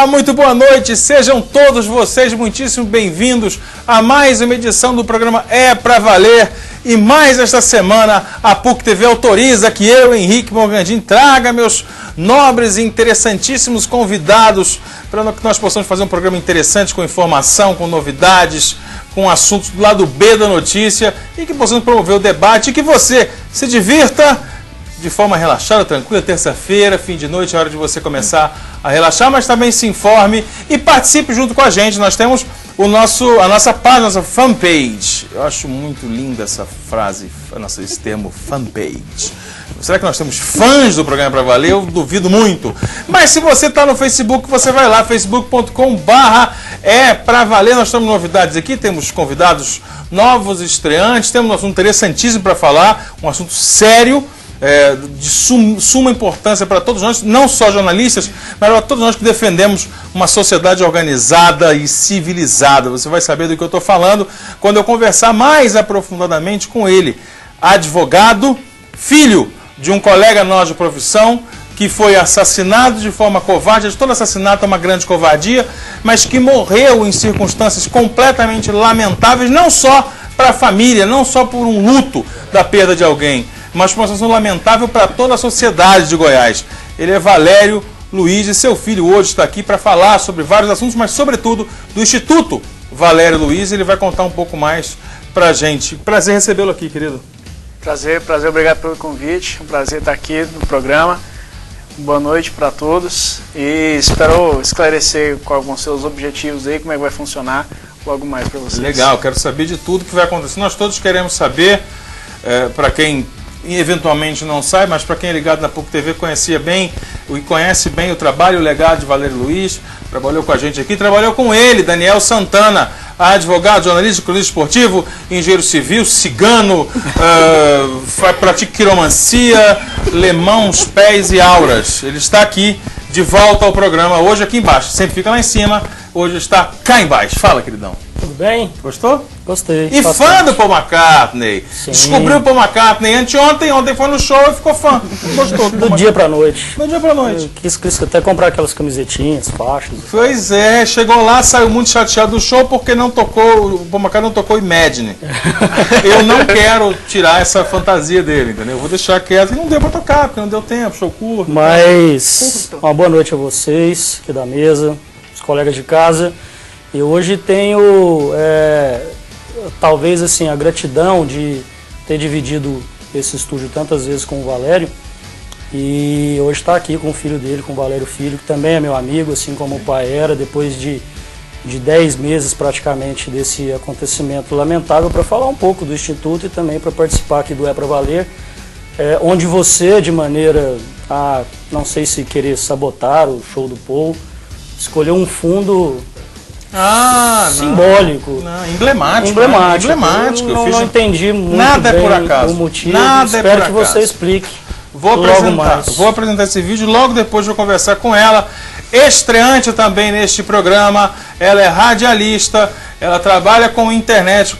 Olá, muito boa noite, sejam todos vocês muitíssimo bem-vindos a mais uma edição do programa É Pra Valer. E mais esta semana a PUC TV autoriza que eu, Henrique Morgandini, traga meus nobres e interessantíssimos convidados para que nós possamos fazer um programa interessante com informação, com novidades, com assuntos do lado B da notícia e que possamos promover o debate e que você se divirta de forma relaxada, tranquila, terça-feira, fim de noite, é hora de você começar a relaxar, mas também se informe e participe junto com a gente. Nós temos a nossa página, a nossa fanpage. Eu acho muito linda essa frase, esse termo fanpage. Será que nós temos fãs do programa Pra Valer? Eu duvido muito. Mas se você está no Facebook, você vai lá, facebook.com/é-pra-valer. Nós temos novidades aqui, temos convidados novos, estreantes, temos um assunto interessantíssimo para falar, um assunto sério, de suma importância para todos nós, não só jornalistas, mas para todos nós que defendemos uma sociedade organizada e civilizada. Você vai saber do que eu estou falando quando eu conversar mais aprofundadamente com ele, advogado, filho de um colega nosso de profissão, que foi assassinado de forma covarde. Todo assassinato é uma grande covardia, mas que morreu em circunstâncias completamente lamentáveis, não só para a família, não só por um luto da perda de alguém, mas uma situação lamentável para toda a sociedade de Goiás. Ele é Valério Luiz e seu filho hoje está aqui para falar sobre vários assuntos, mas sobretudo do Instituto Valério Luiz. Ele vai contar um pouco mais para a gente. Prazer recebê-lo aqui, querido. Prazer, obrigado pelo convite. Um prazer estar aqui no programa. Boa noite para todos e espero esclarecer quais vão ser os objetivos aí, como é que vai funcionar logo mais para vocês. Legal, quero saber de tudo que vai acontecer. Nós todos queremos saber, para quem eventualmente não sabe, mas para quem é ligado na PUC TV conhece bem o trabalho e o legado de Valério Luiz. Trabalhou com a gente aqui, trabalhou com ele, Daniel Santana, advogado, jornalista, cronista esportivo, engenheiro civil, cigano, pratica quiromancia, lemãos, pés e auras. Ele está aqui de volta ao programa hoje aqui embaixo, sempre fica lá em cima, hoje está cá embaixo. Fala, queridão. Tudo bem? Gostou? Gostei. E bastante. fã do Paul McCartney. Sim. Descobriu o Paul McCartney ontem foi no show e ficou fã. Gostou. Do dia pra noite. Do dia pra noite. Eu quis até comprar aquelas camisetinhas, faixas. Pois é, chegou lá, saiu muito chateado do show porque não tocou, o Paul McCartney não tocou Imagine. Eu não quero tirar essa fantasia dele, entendeu? Eu vou deixar quieto e não deu pra tocar, porque não deu tempo, show curto. Mas uma boa noite a vocês aqui da mesa, os colegas de casa. E hoje tenho, talvez assim, a gratidão de ter dividido esse estúdio tantas vezes com o Valério. E hoje está aqui com o filho dele, com o Valério Filho, que também é meu amigo, assim como o pai era, depois de 10 meses praticamente desse acontecimento lamentável, para falar um pouco do Instituto e também para participar aqui do É Pra Valer, onde você, de maneira a, não sei se querer sabotar o show do Paul, escolheu um fundo simbólico. Emblemático. Eu não entendi muito nada bem por acaso. O motivo. Nada Espero é que por acaso. você explique. Vou apresentar esse vídeo, logo depois vou conversar com ela. Estreante também neste programa, ela é radialista, ela trabalha com internet,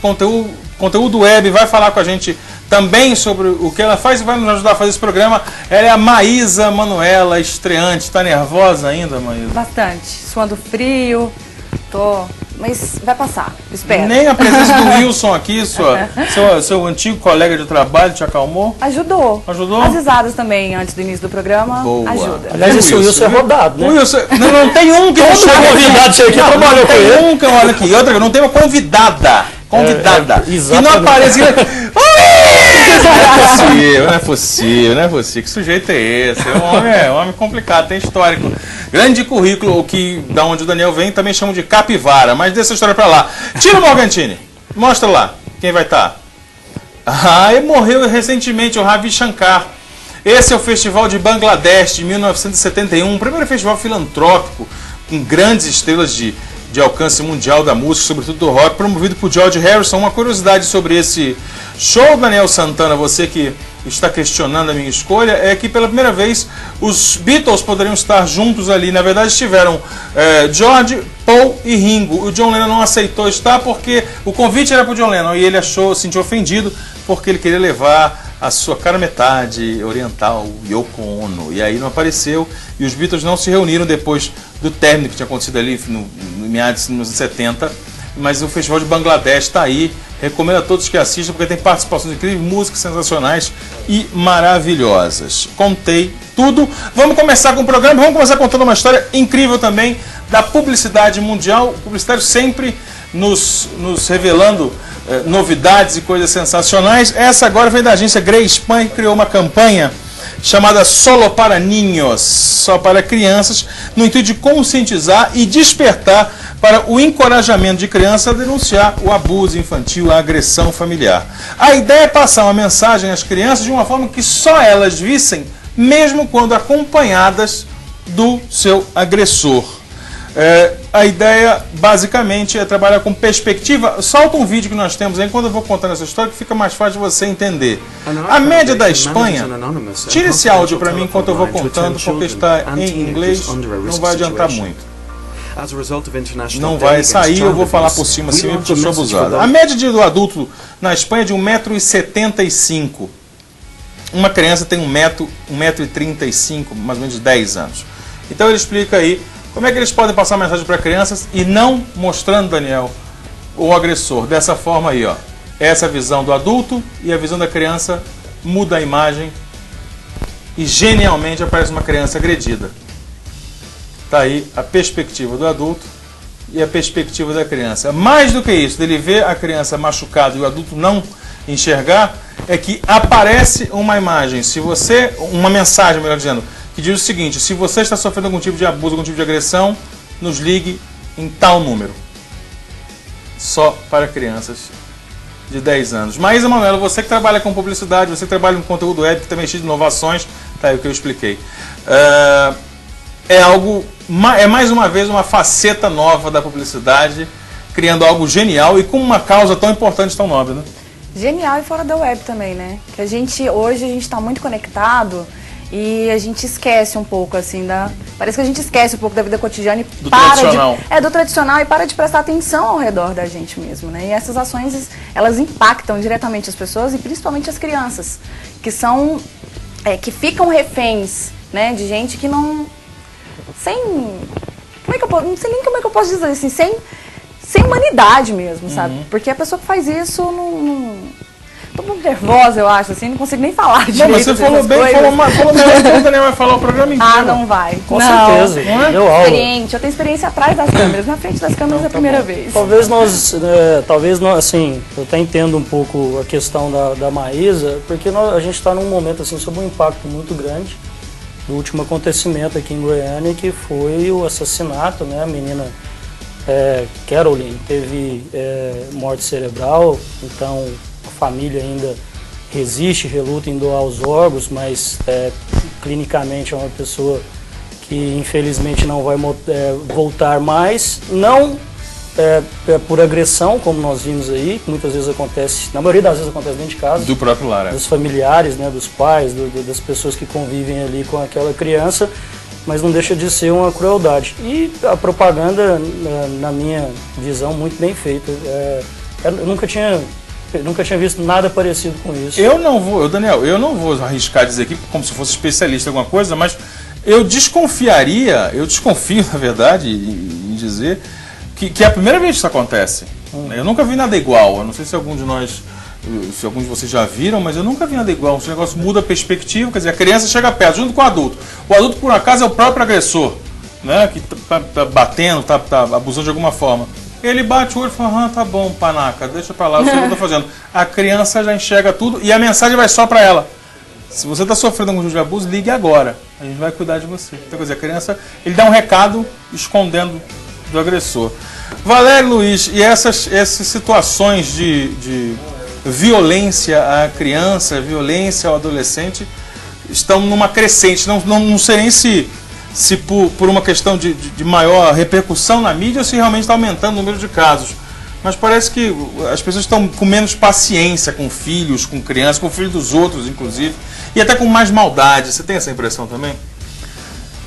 conteúdo web, vai falar com a gente também sobre o que ela faz e vai nos ajudar a fazer esse programa. Ela é a Maísa Manuela, estreante. Tá nervosa ainda, Maísa? Bastante, suando frio. Mas vai passar, espero. Nem a presença do Wilson aqui, seu antigo colega de trabalho, te acalmou? Ajudou. Ajudou? As risadas também, antes do início do programa, Boa. ajuda. Aliás, esse Wilson é rodado, né? Wilson, não tem um que não chama convidado aqui, trabalhou com ele. Tem um que olha aqui, outra que não tem uma convidada. Que não aparece. Não é possível. Que sujeito é esse? É um homem complicado, tem histórico. Grande currículo, que da onde o Daniel vem, também chamam de capivara, mas deixa a história pra lá. Tira o Morgantini, mostra lá quem vai estar. E morreu recentemente o Ravi Shankar. Esse é o Festival de Bangladesh de 1971, o primeiro festival filantrópico com grandes estrelas de alcance mundial da música, sobretudo do rock, promovido por George Harrison. Uma curiosidade sobre esse show, Daniel Santana, você que está questionando a minha escolha, é que pela primeira vez os Beatles poderiam estar juntos ali. Na verdade estiveram George, Paul e Ringo. O John Lennon não aceitou estar porque o convite era para o John Lennon e ele sentiu ofendido porque ele queria levar a sua cara metade oriental, Yoko Ono, e aí não apareceu, e os Beatles não se reuniram depois do término que tinha acontecido ali no meados dos anos 70, mas o Festival de Bangladesh está aí, recomendo a todos que assistam, porque tem participações incríveis, músicas sensacionais e maravilhosas. Contei tudo, vamos começar com o programa, vamos começar contando uma história incrível também da publicidade mundial, o publicitário sempre nos revelando novidades e coisas sensacionais. Essa agora vem da agência Grey Span, que criou uma campanha chamada Solo para Niños, só para crianças, no intuito de conscientizar e despertar para o encorajamento de crianças a denunciar o abuso infantil, a agressão familiar. A ideia é passar uma mensagem às crianças de uma forma que só elas vissem, mesmo quando acompanhadas do seu agressor. A ideia, basicamente, é trabalhar com perspectiva. Solta um vídeo que nós temos aí, quando eu vou contando essa história, que fica mais fácil de você entender. A média da Espanha... Tira esse áudio para mim enquanto eu vou contando, porque está em inglês, não vai adiantar muito. Não vai sair, eu vou falar por cima assim, porque eu sou abusado. A média do adulto na Espanha é de 1,75 m. Uma criança tem 1,35 m, mais ou menos 10 anos. Então ele explica aí como é que eles podem passar mensagem para crianças e não mostrando, Daniel, o agressor. Dessa forma aí, ó. Essa visão do adulto e a visão da criança muda a imagem e genialmente aparece uma criança agredida. Tá aí a perspectiva do adulto e a perspectiva da criança. Mais do que isso, dele ver a criança machucada e o adulto não enxergar, é que aparece uma imagem. Uma mensagem, melhor dizendo, que diz o seguinte: se você está sofrendo algum tipo de abuso, algum tipo de agressão, nos ligue em tal número. Só para crianças de 10 anos. Maísa Manuela, você que trabalha com publicidade, você que trabalha com conteúdo web, que também é cheio de inovações, tá aí o que eu expliquei. É mais uma vez uma faceta nova da publicidade, criando algo genial e com uma causa tão importante, tão nobre, né? Genial e fora da web também, né? Que hoje a gente está muito conectado e a gente esquece um pouco, assim, parece que a gente esquece um pouco da vida cotidiana e do tradicional. Do tradicional e para de prestar atenção ao redor da gente mesmo, né? E essas ações, elas impactam diretamente as pessoas e principalmente as crianças, que ficam reféns, né, de gente que não... não sei nem como é que eu posso dizer assim, sem humanidade mesmo, sabe? Porque a pessoa que faz isso tô muito nervosa, eu acho, assim, não consigo nem falar direito. Não, mas você falou bem, falou melhor que o Daniel vai falar o programa inteiro. Ah, não vai. Com certeza, não é? deu aula. Eu tenho experiência atrás das câmeras, na frente das câmeras é a primeira vez. Talvez nós, assim, eu até entendo um pouco a questão da Maísa, porque a gente está num momento, assim, sob um impacto muito grande do último acontecimento aqui em Goiânia, que foi o assassinato, né? A menina Caroline teve morte cerebral, então a família ainda resiste, reluta em doar os órgãos, mas clinicamente é uma pessoa que infelizmente não vai voltar mais, não por agressão, como nós vimos aí, que muitas vezes acontece, na maioria das vezes acontece dentro de casa. Do próprio lar. Dos familiares, né, dos pais, das pessoas que convivem ali com aquela criança, mas não deixa de ser uma crueldade. E a propaganda, na minha visão, muito bem feita. Eu nunca tinha visto nada parecido com isso. Daniel, eu não vou arriscar dizer aqui como se fosse especialista em alguma coisa, mas eu desconfio, na verdade, em dizer que é a primeira vez que isso acontece. Eu nunca vi nada igual. Eu não sei se alguns de vocês já viram, mas eu nunca vi nada igual. O negócio muda a perspectiva, quer dizer, a criança chega perto, junto com o adulto. O adulto, por acaso, é o próprio agressor, né? Que tá batendo, tá abusando de alguma forma. Ele bate o olho e fala: tá bom, panaca, deixa pra lá, eu sei o que eu tô fazendo. A criança já enxerga tudo e a mensagem vai só pra ela. Se você está sofrendo algum tipo de abuso, ligue agora. A gente vai cuidar de você. Então, quer dizer, a criança, ele dá um recado escondendo do agressor. Valério Luiz, e essas situações de violência à criança, violência ao adolescente, estão numa crescente. Não sei nem se por uma questão de maior repercussão na mídia ou se realmente está aumentando o número de casos. Mas parece que as pessoas estão com menos paciência com filhos, com crianças, com filhos dos outros, inclusive, e até com mais maldade. Você tem essa impressão também?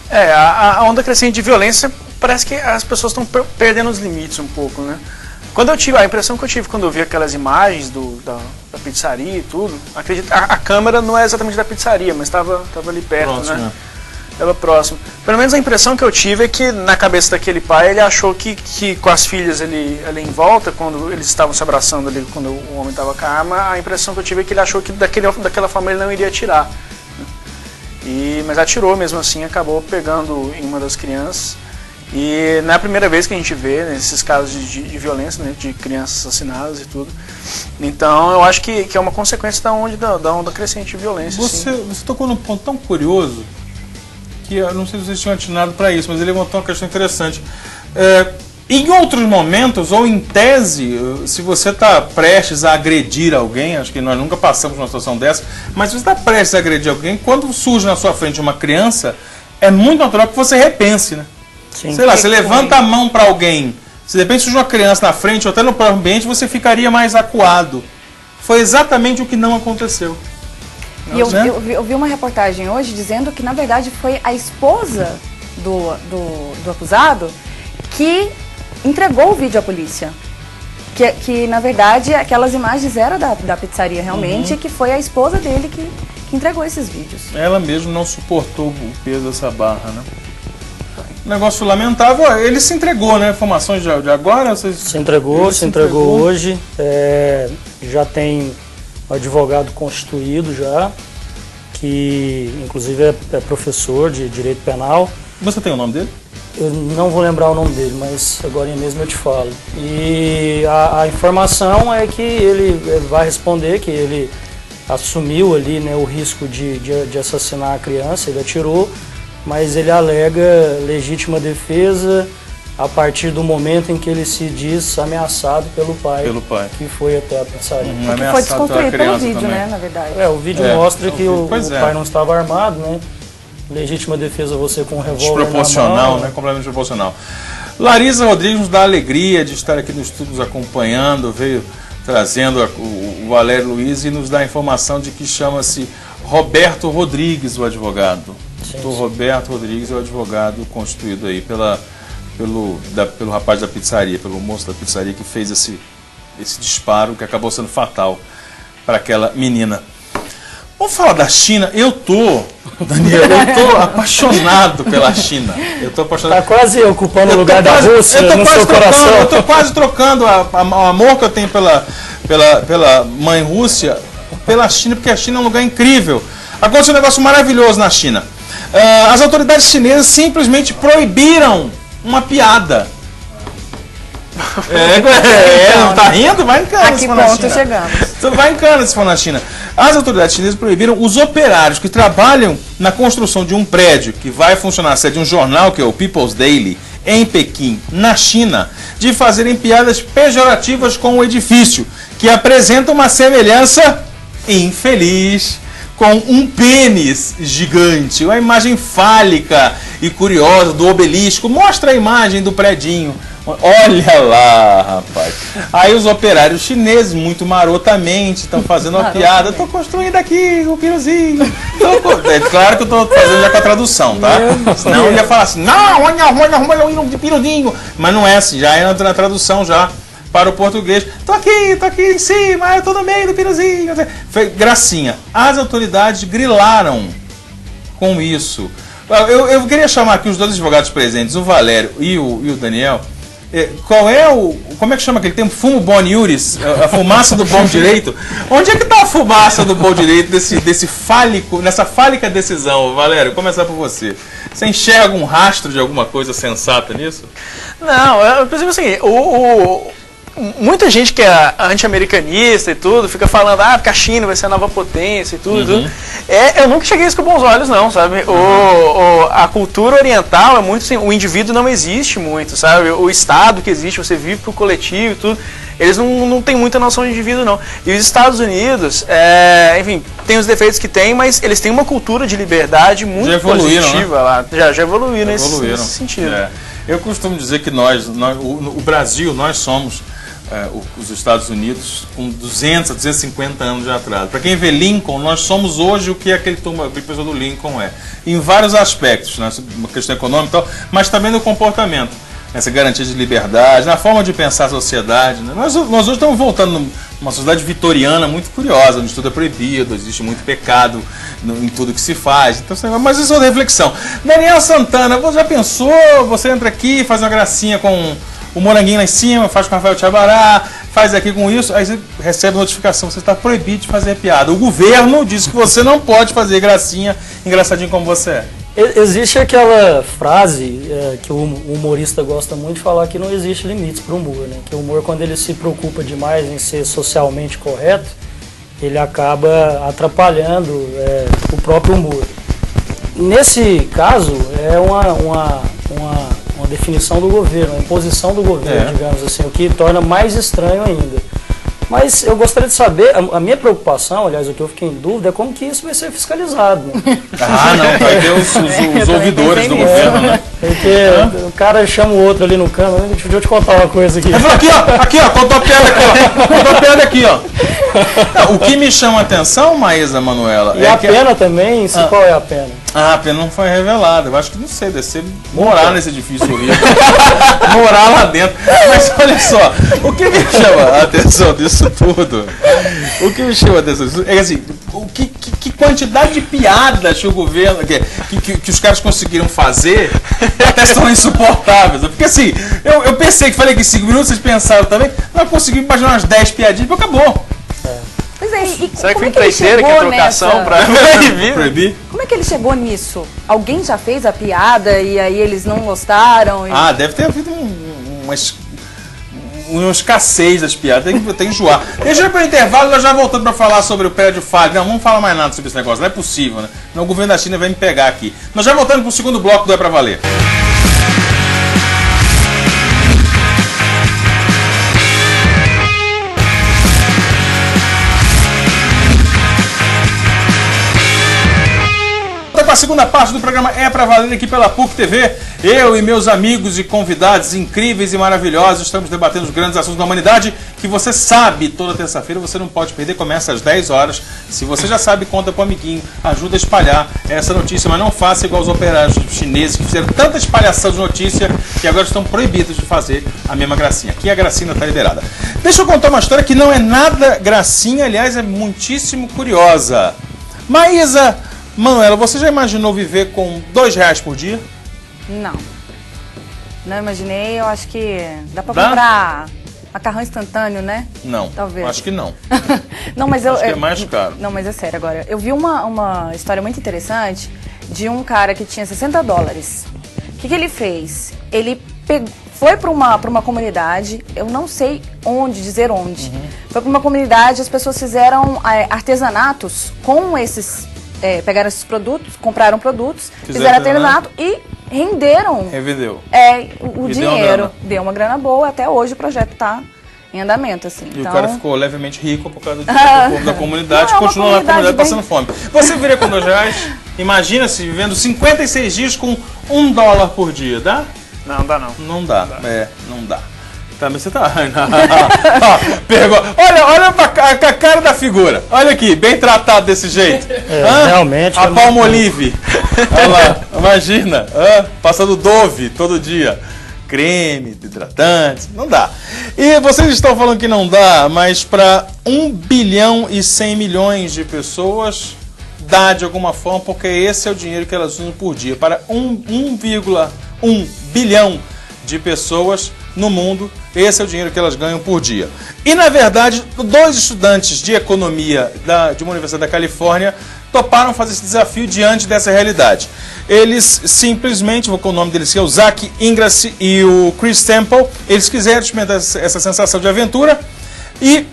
A onda crescente de violência, parece que as pessoas estão perdendo os limites um pouco, né? A impressão que eu tive quando eu vi aquelas imagens da pizzaria e tudo. Acredito, a câmera não é exatamente da pizzaria, mas estava ali perto, Próximo, né? Estava próximo. Pelo menos a impressão que eu tive é que na cabeça daquele pai, ele achou que com as filhas ali em volta, quando eles estavam se abraçando ali, quando o homem estava com a arma, a impressão que eu tive é que ele achou que daquela forma ele não iria atirar. Mas atirou mesmo assim, acabou pegando em uma das crianças. E não é a primeira vez que a gente vê nesses casos de violência, né, de crianças assassinadas e tudo. Então eu acho que é uma consequência da onda crescente de violência. Você tocou num ponto tão curioso que eu não sei se vocês tinham atinado para isso, mas ele levantou uma questão interessante. Em outros momentos, ou em tese, se você está prestes a agredir alguém, acho que nós nunca passamos numa situação dessa, mas se você está prestes a agredir alguém, quando surge na sua frente uma criança, é muito natural que você repense, né? Sim. Sei lá, você levanta a mão para alguém, se de repente surge uma criança na frente ou até no próprio ambiente, você ficaria mais acuado. Foi exatamente o que não aconteceu. E eu vi uma reportagem hoje dizendo que, na verdade, foi a esposa do acusado que entregou o vídeo à polícia. Que na verdade, aquelas imagens eram da pizzaria realmente, e que foi a esposa dele que entregou esses vídeos. Ela mesmo não suportou o peso dessa barra, né? Negócio lamentável, ele se entregou, né? Informações de agora? Se entregou hoje. Já tem um advogado constituído já, que inclusive é professor de direito penal. Você tem o nome dele? Eu não vou lembrar o nome dele, mas agora mesmo eu te falo. E a informação é que ele vai responder, que ele assumiu ali, né, o risco de assassinar a criança, ele atirou, mas ele alega legítima defesa a partir do momento em que ele se diz ameaçado pelo pai. Que foi até a pizzaria. Que foi desconstruído pelo vídeo, também, né, na verdade. O vídeo mostra que o pai não estava armado, né? Legítima defesa você com um revólver desproporcional, né? Completamente desproporcional. Larisa Rodrigues nos dá a alegria de estar aqui no estúdio nos acompanhando, veio trazendo o Valério Luiz e nos dá a informação de que chama-se Roberto Rodrigues, o advogado. O Roberto Rodrigues é o advogado constituído aí pelo rapaz da pizzaria, pelo moço da pizzaria que fez esse disparo que acabou sendo fatal para aquela menina. Vamos falar da China. Daniel, eu tô apaixonado pela China. Tá quase ocupando o lugar da Rússia no seu coração. Eu tô quase trocando o amor que eu tenho pela mãe Rússia pela China, porque a China é um lugar incrível. Aconteceu um negócio maravilhoso na China. As autoridades chinesas simplesmente proibiram uma piada. Não tá rindo? Vai em cana. A que ponto chegamos? Então vai em cana se for na China. As autoridades chinesas proibiram os operários que trabalham na construção de um prédio que vai funcionar a sede de um jornal, que é o People's Daily, em Pequim, na China, de fazerem piadas pejorativas com o edifício, que apresenta uma semelhança infeliz com um pênis gigante, uma imagem fálica e curiosa do obelisco. Mostra a imagem do predinho. Olha lá, rapaz. Aí os operários chineses, muito marotamente, estão fazendo uma piada. Estou construindo aqui o piruzinho. É claro que eu estou fazendo já com a tradução, tá? Senão eu ia falar assim, não, olha de piruzinho. Mas não é assim, já é na tradução já para o português. Tô aqui em cima, eu tô no meio do piruzinho. Foi gracinha. As autoridades grilaram com isso. Eu queria chamar aqui os dois advogados presentes, o Valério e o Daniel. Como é que chama aquele tempo? Fumo bom iuris? A fumaça do bom direito? Onde é que está a fumaça do bom direito nessa fálica decisão? Valério, começar por você. Você enxerga um rastro de alguma coisa sensata nisso? Não, por exemplo assim, muita gente que é anti-americanista e tudo, fica falando, porque a China vai ser a nova potência e tudo. Eu nunca cheguei a isso com bons olhos, não, sabe? A cultura oriental é muito assim, o indivíduo não existe muito, sabe? O Estado que existe, você vive pro coletivo e tudo, eles não têm muita noção de indivíduo, não. E os Estados Unidos, enfim, tem os defeitos que tem, mas eles têm uma cultura de liberdade muito positiva, né? Lá. Já evoluíram nesse sentido. Eu costumo dizer que o Brasil, nós somos os Estados Unidos com 200 a 250 anos de atraso. Para quem vê Lincoln, nós somos hoje o que aquele pessoa do Lincoln é. Em vários aspectos, né? Uma questão econômica e tal, mas também no comportamento. nessa garantia de liberdade, na forma de pensar a sociedade. Né? Nós hoje estamos voltando numa sociedade vitoriana muito curiosa, onde tudo é proibido, existe muito pecado em tudo que se faz. Então, mas isso é outra reflexão. Daniel Santana, você já pensou? Você entra aqui, faz uma gracinha com o moranguinho lá em cima, faz com o Rafael Tchabará, faz aqui com isso, aí você recebe notificação, você está proibido de fazer piada. O governo diz que você não pode fazer gracinha, engraçadinho como você é. Existe aquela frase que o humorista gosta muito de falar, que não existe limites para o humor, né? Que o humor, quando ele se preocupa demais em ser socialmente correto, ele acaba atrapalhando o próprio humor. Nesse caso, é uma definição do governo, uma imposição do governo, digamos assim, o que torna mais estranho ainda. Mas eu gostaria de saber, a minha preocupação, aliás, o que eu fiquei em dúvida, é como que isso vai ser fiscalizado. Né? Ah, não, vai ter os ouvidores do governo, né? Porque o cara chama o outro ali no canto, deixa eu te contar uma coisa aqui. Ele falou aqui, ó, contou a piada aqui, ó, contou a piada aqui, ó. Não, o que me chama a atenção, Maísa Manuela... E a pena também, qual é a pena? Ah, a pena não foi revelada. Eu acho que não sei, deve ser morar nesse edifício horrível. Morar lá dentro. Mas olha só, o que me chama a atenção disso tudo? O que me chama a atenção disso é assim, que quantidade de piadas que o governo, que os caras conseguiram fazer, até são insuportáveis. Porque assim, eu pensei que falei que em 5 minutos, vocês pensaram também, mas consegui imaginar umas 10 piadinhas e acabou. Pois é, e será que como foi é que ele empreiteiro que é chegou trocação nessa... pra proibir? Como é que ele chegou nisso? Alguém já fez a piada e aí eles não gostaram? Ah, deve ter havido uma escassez das piadas, tem que enjoar. Deixa eu ir para o intervalo, nós já voltamos para falar sobre o prédio Fag. Não, vamos falar mais nada sobre esse negócio, não é possível, né? Não, o governo da China vai me pegar aqui. Nós já voltamos para o segundo bloco do É Pra Valer. Para a segunda parte do programa É Pra Valer aqui pela PUC TV, eu e meus amigos e convidados incríveis e maravilhosos estamos debatendo os grandes assuntos da humanidade que você sabe, toda terça-feira você não pode perder, começa às 10 horas. Se você já sabe, conta pro amiguinho, ajuda a espalhar essa notícia, mas não faça igual os operários chineses que fizeram tanta espalhação de notícia que agora estão proibidos de fazer a mesma gracinha. Aqui a gracinha está liberada. Deixa eu contar uma história que não é nada gracinha, aliás é muitíssimo curiosa. Maísa Manuela, você já imaginou viver com R$2 por dia? Não. Não imaginei, eu acho que dá pra comprar macarrão instantâneo, né? Não, talvez. Acho que não. Não, mas acho que é mais caro. Não, mas é sério agora. Eu vi uma história muito interessante de um cara que tinha $60. O que ele fez? Ele foi para uma comunidade, eu não sei dizer onde. Foi para uma comunidade, as pessoas fizeram artesanatos com esses... pegaram esses produtos, compraram produtos, fizeram artesanato e renderam. Revendeu. O dinheiro. Deu uma grana boa, até hoje o projeto está em andamento, assim. E então... o cara ficou levemente rico por causa do povo da comunidade, continua lá na comunidade passando fome. Você viria com R$2? Imagina-se vivendo 56 dias com $1 por dia, dá? Não, dá não. Não dá, não dá. Também você tá... olha a cara da figura. Olha aqui, bem tratado desse jeito. Realmente. A Palmolive. Olha lá, imagina. Passando Dove todo dia. Creme, hidratante. Não dá. E vocês estão falando que não dá, mas para 1 bilhão e 100 milhões de pessoas dá de alguma forma, porque esse é o dinheiro que elas usam por dia. Para 1,1 bilhão de pessoas no mundo, esse é o dinheiro que elas ganham por dia. E, na verdade, 2 estudantes de economia de uma universidade da Califórnia toparam fazer esse desafio diante dessa realidade. Eles simplesmente, vou com o nome deles, que é o Zach Ingrassi e o Chris Temple, eles quiseram experimentar essa sensação de aventura e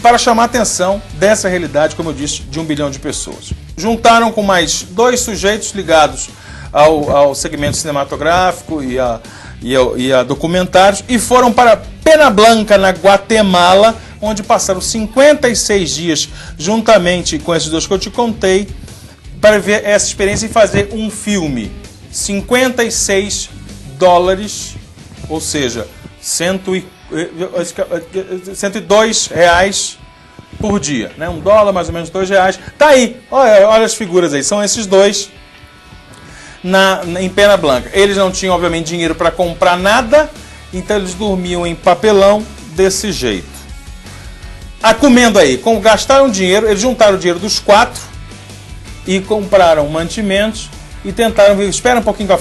para chamar a atenção dessa realidade, como eu disse, de 1 bilhão de pessoas. Juntaram com mais 2 sujeitos ligados ao segmento cinematográfico e a documentários e foram para Pena Blanca, na Guatemala, onde passaram 56 dias juntamente com esses 2 que eu te contei para ver essa experiência e fazer um filme. $56, ou seja, R$102 por dia, né? $1, mais ou menos R$2. Tá aí, olha as figuras aí, são esses 2. em Pena Blanca. Eles não tinham, obviamente, dinheiro para comprar nada, então eles dormiam em papelão desse jeito. Comendo aí, gastaram dinheiro, eles juntaram o dinheiro dos 4 e compraram mantimentos e tentaram ver. Espera um pouquinho com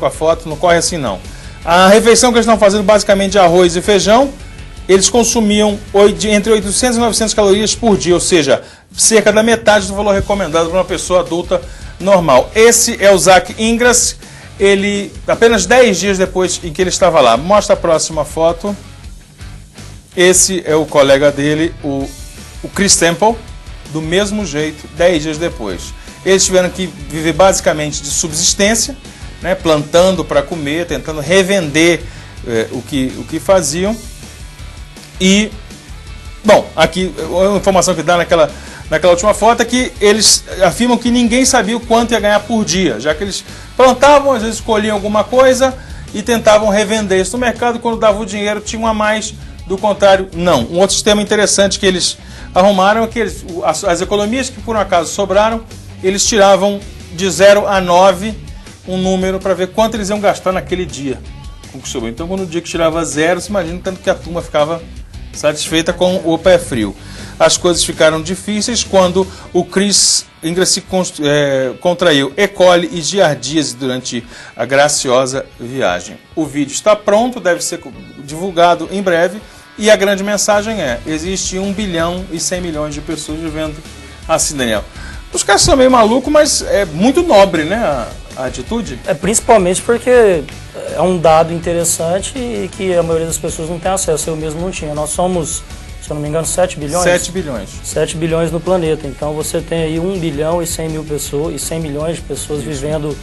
a foto, não corre assim não. A refeição que eles estão fazendo basicamente de arroz e feijão, eles consumiam entre 800 e 900 calorias por dia, ou seja, cerca da metade do valor recomendado para uma pessoa adulta normal. Esse é o Zach Ingrassia, ele apenas 10 dias depois em que ele estava lá. Mostra a próxima foto. Esse é o colega dele, o Chris Temple, do mesmo jeito, 10 dias depois. Eles tiveram que viver basicamente de subsistência, né, plantando para comer, tentando revender o que faziam. E, bom, aqui a informação que dá naquela última foto é que eles afirmam que ninguém sabia o quanto ia ganhar por dia, já que eles plantavam, às vezes escolhiam alguma coisa e tentavam revender isso no mercado, quando dava o dinheiro tinham a mais, do contrário, não. Um outro sistema interessante que eles arrumaram é que as economias que por um acaso sobraram, eles tiravam de 0 a 9 um número para ver quanto eles iam gastar naquele dia com o que sobrou. Então, quando o dia que tirava 0, você imagina tanto que a turma ficava satisfeita com o pé frio. As coisas ficaram difíceis quando o Chris Ingrassia contraiu E. coli e giardíase durante a graciosa viagem. O vídeo está pronto, deve ser divulgado em breve, e a grande mensagem é: existe 1 bilhão e 100 milhões de pessoas vivendo assim, Daniel. Os caras são meio malucos, mas é muito nobre, né, a atitude? Principalmente porque é um dado interessante e que a maioria das pessoas não tem acesso. Eu mesmo não tinha. Nós somos, se eu não me engano, 7 bilhões. 7 bilhões. 7 bilhões no planeta. Então você tem aí 1 bilhão e 100 mil pessoas, e 100 milhões de pessoas vivendo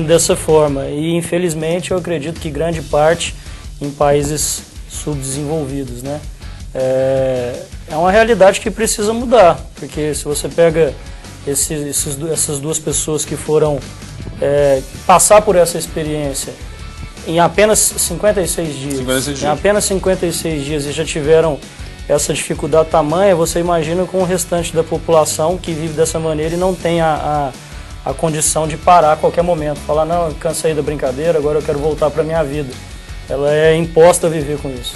dessa forma. E infelizmente eu acredito que grande parte em países subdesenvolvidos, né? É uma realidade que precisa mudar, porque se você pega essas duas pessoas que foram passar por essa experiência em apenas 56 dias, em apenas 56 dias e já tiveram essa dificuldade tamanha, você imagina com o restante da população que vive dessa maneira e não tem a condição de parar a qualquer momento, falar, não, eu cansei da brincadeira, agora eu quero voltar para a minha vida. Ela é imposta a viver com isso.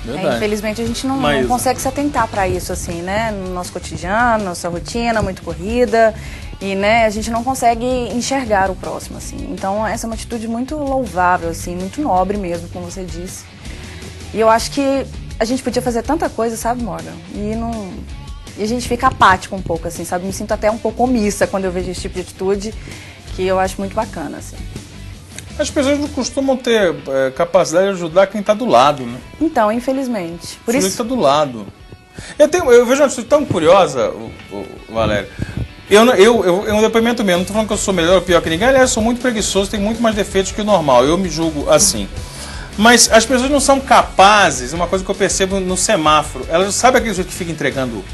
Infelizmente a gente não consegue se atentar para isso, assim, né? No nosso cotidiano, nossa rotina, muito corrida, e, né, a gente não consegue enxergar o próximo, assim. Então essa é uma atitude muito louvável, assim, muito nobre mesmo, como você disse. E eu acho que a gente podia fazer tanta coisa, sabe, Morgan? E a gente fica apático um pouco, assim, sabe? Me sinto até um pouco omissa quando eu vejo esse tipo de atitude, que eu acho muito bacana, assim. As pessoas não costumam ter capacidade de ajudar quem está do lado, né? Então, infelizmente. Por isso está do lado. Eu vejo uma atitude tão curiosa, Valério. Um depoimento mesmo, não estou falando que eu sou melhor ou pior que ninguém, aliás, eu sou muito preguiçoso, tenho muito mais defeitos que o normal, eu me julgo assim. Mas as pessoas não são capazes, uma coisa que eu percebo no semáforo, elas sabem aquele jeito que fica entregando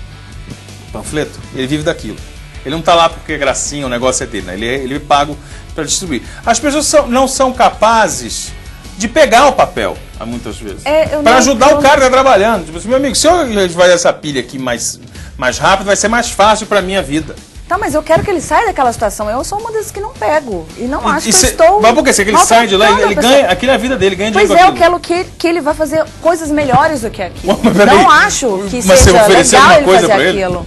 panfleto? Ele vive daquilo. Ele não está lá porque é gracinha, o negócio é dele, né? Ele é pago para distribuir. As pessoas não são capazes de pegar o papel, muitas vezes, para ajudar o cara que está trabalhando. Tipo assim, meu amigo, se eu fazer essa pilha aqui mais rápido, vai ser mais fácil para a minha vida. Tá, mas eu quero que ele saia daquela situação. Eu sou uma das que não pego. E não acho que eu estou... Mas por quê? Se ele sai de lá, ele ganha... Aqui na vida dele, ganha dinheiro. Pois é, eu quero que ele vai fazer coisas melhores do que aqui. Não acho que seja legal ele fazer aquilo.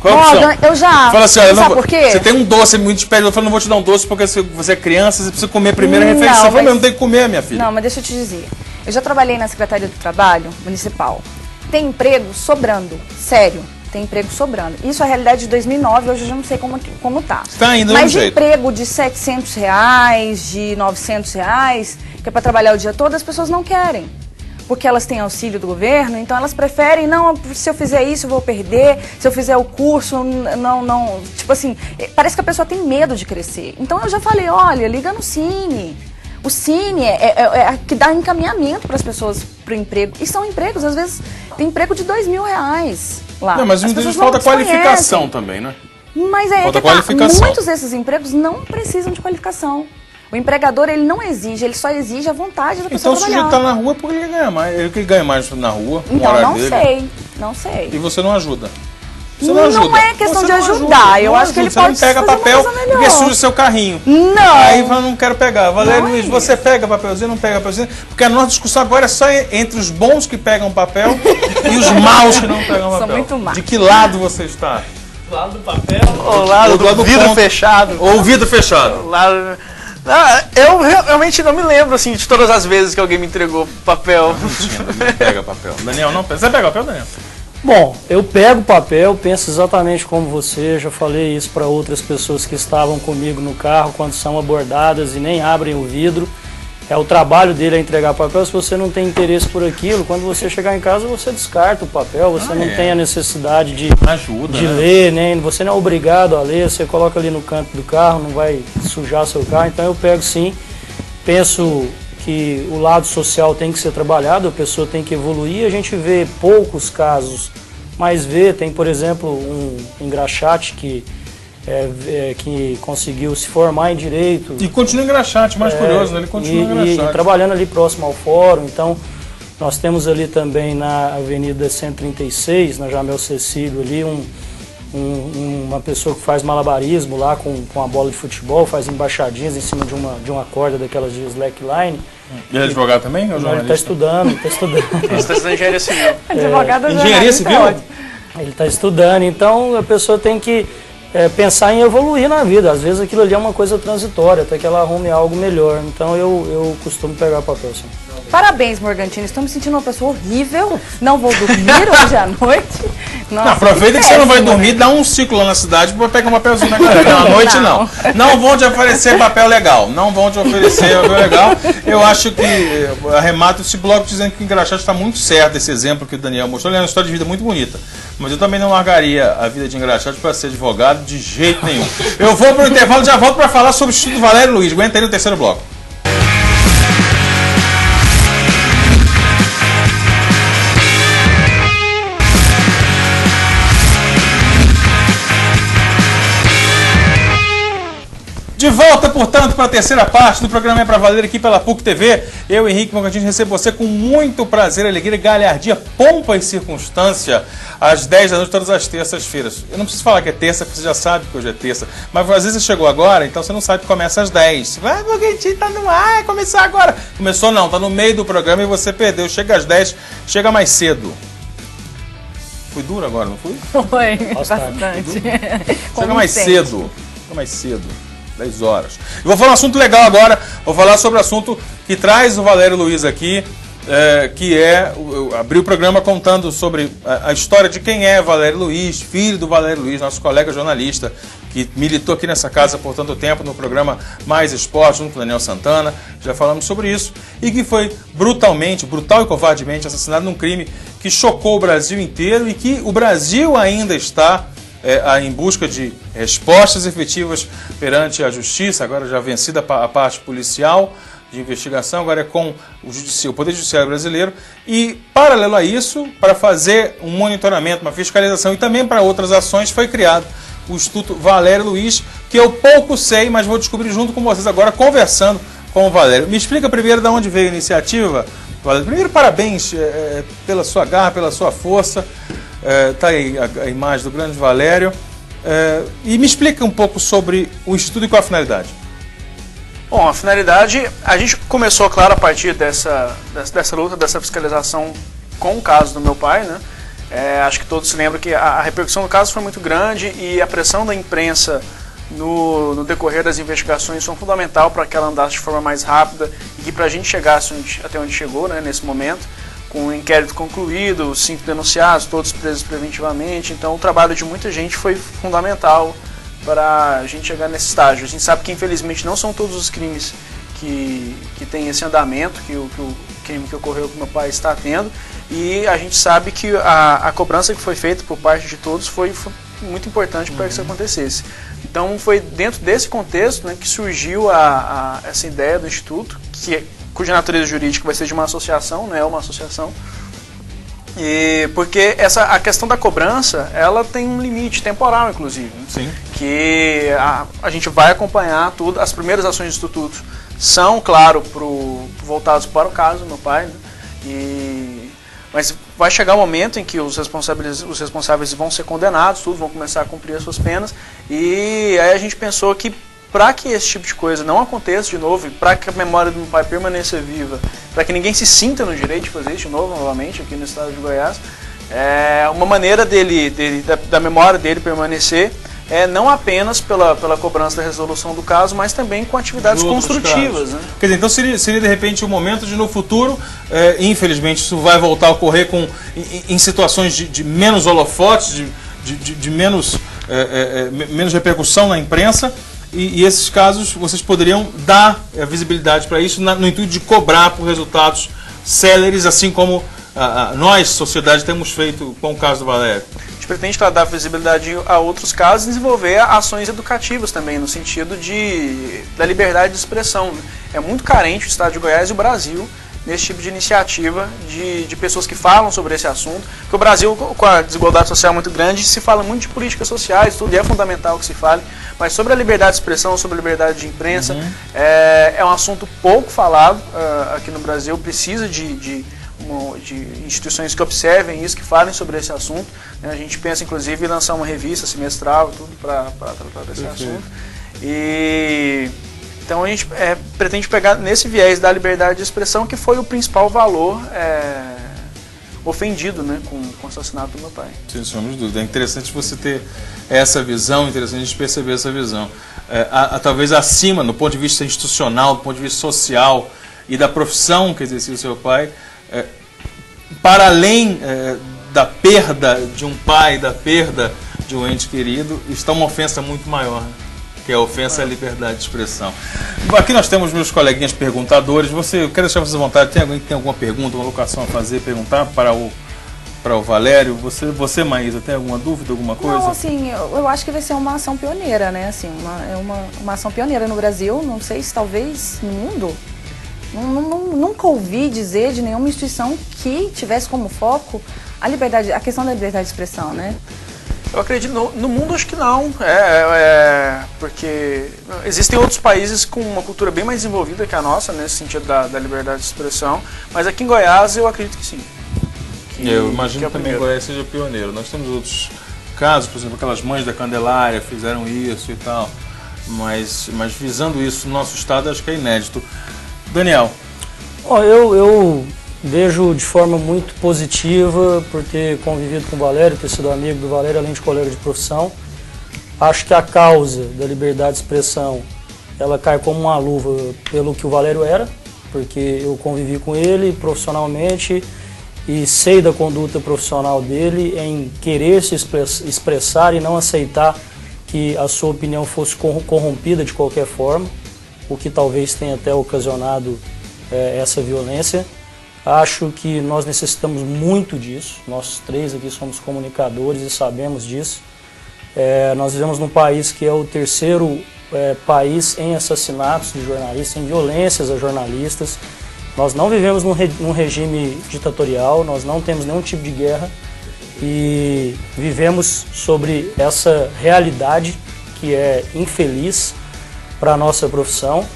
Morgan, eu já... Fala assim, olha, sabe por quê? Você tem um doce muito despedido. Eu falo, não vou te dar um doce porque você é criança, você precisa comer a primeira refeição. Eu não tenho que comer, minha filha. Não, mas deixa eu te dizer. Eu já trabalhei na Secretaria do Trabalho Municipal. Tem emprego sobrando. Sério, tem emprego sobrando. Isso é a realidade de 2009, hoje eu já não sei como tá. Tá ainda mas emprego de R$700, de R$900, que é para trabalhar o dia todo, as pessoas não querem. Porque elas têm auxílio do governo, então elas preferem, não, se eu fizer isso eu vou perder, se eu fizer o curso, não, tipo assim, parece que a pessoa tem medo de crescer. Então eu já falei, olha, liga no Cine. O Cine é que dá encaminhamento para as pessoas para o emprego. E são empregos, às vezes, tem emprego de R$2.000 lá. Não, mas muitas vezes falta qualificação também, né? Mas muitos desses empregos não precisam de qualificação. O empregador, ele não exige, ele só exige a vontade da pessoa trabalhar. Então, se o sujeito está na rua, por que ele ganha mais? Ele ganha mais na rua, então, não sei. E você não ajuda? Você não ajuda. Não é questão Você de não ajudar. ajuda. Eu Não acho que ele ajuda. pode Você não pega fazer papel uma coisa melhor. porque suja seu carrinho. Não. Aí fala, não quero pegar. Valério Não é Luiz, isso. você pega papelzinho, não pega papelzinho? Porque a nossa discussão agora é só entre os bons que pegam papel e os maus que não pegam São papel. muito maus. De que lado você está? Do lado do papel. Ou lá Ou do lado do vidro ponto. fechado. Ou vidro fechado? Lá... eu realmente não me lembro, assim, de todas as vezes que alguém me entregou papel. Não pega papel. Daniel, não pega. Você pega papel, Daniel? Bom, eu pego o papel, penso exatamente como você, já falei isso para outras pessoas que estavam comigo no carro quando são abordadas e nem abrem o vidro. É o trabalho dele entregar papel. Se você não tem interesse por aquilo, quando você chegar em casa você descarta o papel, você não tem a necessidade de Ajuda, de né? ler, né? Você não é obrigado a ler, você coloca ali no canto do carro, não vai sujar seu carro. Então eu pego sim, penso que o lado social tem que ser trabalhado, a pessoa tem que evoluir. A gente vê poucos casos, mas tem, por exemplo, um engraxate que conseguiu se formar em direito. E continua engraxate, mais curioso, né? Ele continua engraxate. E trabalhando ali próximo ao fórum. Então, nós temos ali também na Avenida 136, na Jamel Cecílio, ali uma pessoa que faz malabarismo lá com a bola de futebol, faz embaixadinhas em cima de uma corda daquelas de slackline. Ele é advogado também? Ou Ele está jornalista? estudando, Ele está estudando engenharia civil. Advogado Engenharia jornalista civil? é ótimo. Ele está estudando, então a pessoa tem que pensar em evoluir na vida. Às vezes aquilo ali é uma coisa transitória, até que ela arrume algo melhor. Então eu costumo pegar papel assim. Parabéns, Morgantini. Estou me sentindo uma pessoa horrível. Não vou dormir hoje à noite. Nossa, Não, aproveita que você não vai péssimo, dormir, dá um ciclo lá na cidade pra pegar um papelzinho na galera. Não, à noite não. Não vão te oferecer papel legal. Não vão te oferecer papel legal. Eu acho que arremato esse bloco dizendo que o engraxate está muito certo, esse exemplo que o Daniel mostrou. Ele é uma história de vida muito bonita. Mas eu também não largaria a vida de engraxate para ser advogado de jeito nenhum. Eu vou para o intervalo e já volto para falar sobre o Instituto Valério Luiz. Aguenta aí no terceiro bloco. De volta, portanto, para a terceira parte do programa É Pra Valer aqui pela PUC TV. Eu, Henrique Morgantini, recebo você com muito prazer, alegria, galhardia, pompa e circunstância, às 10 da noite, todas as terças-feiras. Eu não preciso falar que é terça, porque você já sabe que hoje é terça. Mas às vezes você chegou agora, então você não sabe que começa às 10. Você vai, Morgantini, tá no ar, começou agora. Começou não, tá no meio do programa e você perdeu. Chega às 10, chega mais cedo. Fui duro agora, não fui? Foi, Bastante. bastante. Chega mais cedo. Chega mais cedo. 10 horas. Eu vou falar um assunto legal agora. Vou falar sobre o assunto que traz o Valério Luiz aqui, que eu abri o programa contando sobre a história de quem é Valério Luiz, filho do Valério Luiz, nosso colega jornalista, que militou aqui nessa casa por tanto tempo no programa Mais Esporte, junto com o Daniel Santana. Já falamos sobre isso. E que foi brutal e covardemente assassinado num crime que chocou o Brasil inteiro e que o Brasil ainda está em busca de respostas efetivas perante a justiça, agora já vencida a parte policial de investigação, agora é com o Poder Judiciário brasileiro. E, paralelo a isso, para fazer um monitoramento, uma fiscalização e também para outras ações, foi criado o Instituto Valério Luiz, que eu pouco sei, mas vou descobrir junto com vocês agora, conversando com o Valério. Me explica primeiro de onde veio a iniciativa, Valério. Primeiro, parabéns pela sua garra, pela sua força. Tá aí a imagem do grande Valério. E me explica um pouco sobre o Instituto e qual a finalidade. Bom, a finalidade, a gente começou, claro, a partir dessa luta, dessa fiscalização com o caso do meu pai, né? Acho que todos se lembram que a repercussão do caso foi muito grande e a pressão da imprensa no decorrer das investigações foi fundamental para que ela andasse de forma mais rápida e que para a gente chegasse até onde chegou, né, nesse momento, com o inquérito concluído, 5 denunciados, todos presos preventivamente. Então o trabalho de muita gente foi fundamental para a gente chegar nesse estágio. A gente sabe que infelizmente não são todos os crimes que têm esse andamento, que o crime que ocorreu com meu pai está tendo, e a gente sabe que a cobrança que foi feita por parte de todos foi muito importante para que isso acontecesse. Então foi dentro desse contexto, né, que surgiu essa ideia do Instituto, cuja natureza jurídica vai ser de uma associação, não é uma associação, e porque a questão da cobrança, ela tem um limite temporal, inclusive. Sim. Que a gente vai acompanhar tudo. As primeiras ações do Instituto são, claro, voltadas para o caso do meu pai, né? Mas vai chegar um momento em que os responsáveis vão ser condenados, tudo, vão começar a cumprir as suas penas, e aí a gente pensou que para que esse tipo de coisa não aconteça de novo, para que a memória do meu pai permaneça viva, para que ninguém se sinta no direito de fazer isso de novo, novamente, aqui no estado de Goiás, uma maneira da memória dele permanecer não apenas pela cobrança da resolução do caso, mas também com atividades construtivas. Né? Quer dizer, então seria de repente o momento de no futuro, infelizmente isso vai voltar a ocorrer em situações de menos holofotes, de menos repercussão na imprensa, e esses casos vocês poderiam dar visibilidade para isso no intuito de cobrar por resultados céleres, assim como nós, sociedade, temos feito com o caso do Valério. A gente pretende dar visibilidade a outros casos e desenvolver ações educativas também, no sentido da liberdade de expressão. É muito carente o estado de Goiás e o Brasil nesse tipo de iniciativa de pessoas que falam sobre esse assunto, porque o Brasil, com a desigualdade social muito grande, se fala muito de políticas sociais, tudo, e é fundamental que se fale, mas sobre a liberdade de expressão, sobre a liberdade de imprensa, é um assunto pouco falado aqui no Brasil, precisa de instituições que observem isso, que falem sobre esse assunto. A gente pensa, inclusive, em lançar uma revista semestral tudo para tratar desse assunto. Então a gente pretende pegar nesse viés da liberdade de expressão, que foi o principal valor ofendido, né, com o assassinato do meu pai. Sem sombra de dúvida. É interessante você ter essa visão, interessante a gente perceber essa visão. Talvez acima, do ponto de vista institucional, do ponto de vista social e da profissão que exercia o seu pai, para além da perda de um pai, da perda de um ente querido, está uma ofensa muito maior, né? Que é a ofensa à liberdade de expressão. Aqui nós temos meus coleguinhas perguntadores. Eu quero deixar vocês à vontade. Tem alguém que tem alguma pergunta, uma locação a fazer, perguntar para o Valério? Você, Maísa, tem alguma dúvida, alguma coisa? Não, assim, eu acho que vai ser uma ação pioneira, né? Assim, uma ação pioneira no Brasil, não sei se talvez no mundo. Nunca ouvi dizer de nenhuma instituição que tivesse como foco a questão da liberdade de expressão, né? Eu acredito, no mundo acho que não, porque existem outros países com uma cultura bem mais desenvolvida que a nossa, nesse sentido da liberdade de expressão, mas aqui em Goiás eu acredito que sim. Eu imagino que também Goiás seja pioneiro. Nós temos outros casos, por exemplo, aquelas mães da Candelária fizeram isso e tal, mas visando isso no nosso estado acho que é inédito. Daniel. Eu vejo de forma muito positiva por ter convivido com o Valério, ter sido amigo do Valério, além de colega de profissão. Acho que a causa da liberdade de expressão, ela cai como uma luva pelo que o Valério era, porque eu convivi com ele profissionalmente e sei da conduta profissional dele em querer se expressar e não aceitar que a sua opinião fosse corrompida de qualquer forma, o que talvez tenha até ocasionado essa violência. Acho que nós necessitamos muito disso, nós três aqui somos comunicadores e sabemos disso. Nós vivemos num país que é o terceiro país em assassinatos de jornalistas, em violências a jornalistas. Nós não vivemos num regime ditatorial, nós não temos nenhum tipo de guerra e vivemos sobre essa realidade que é infeliz para a nossa profissão.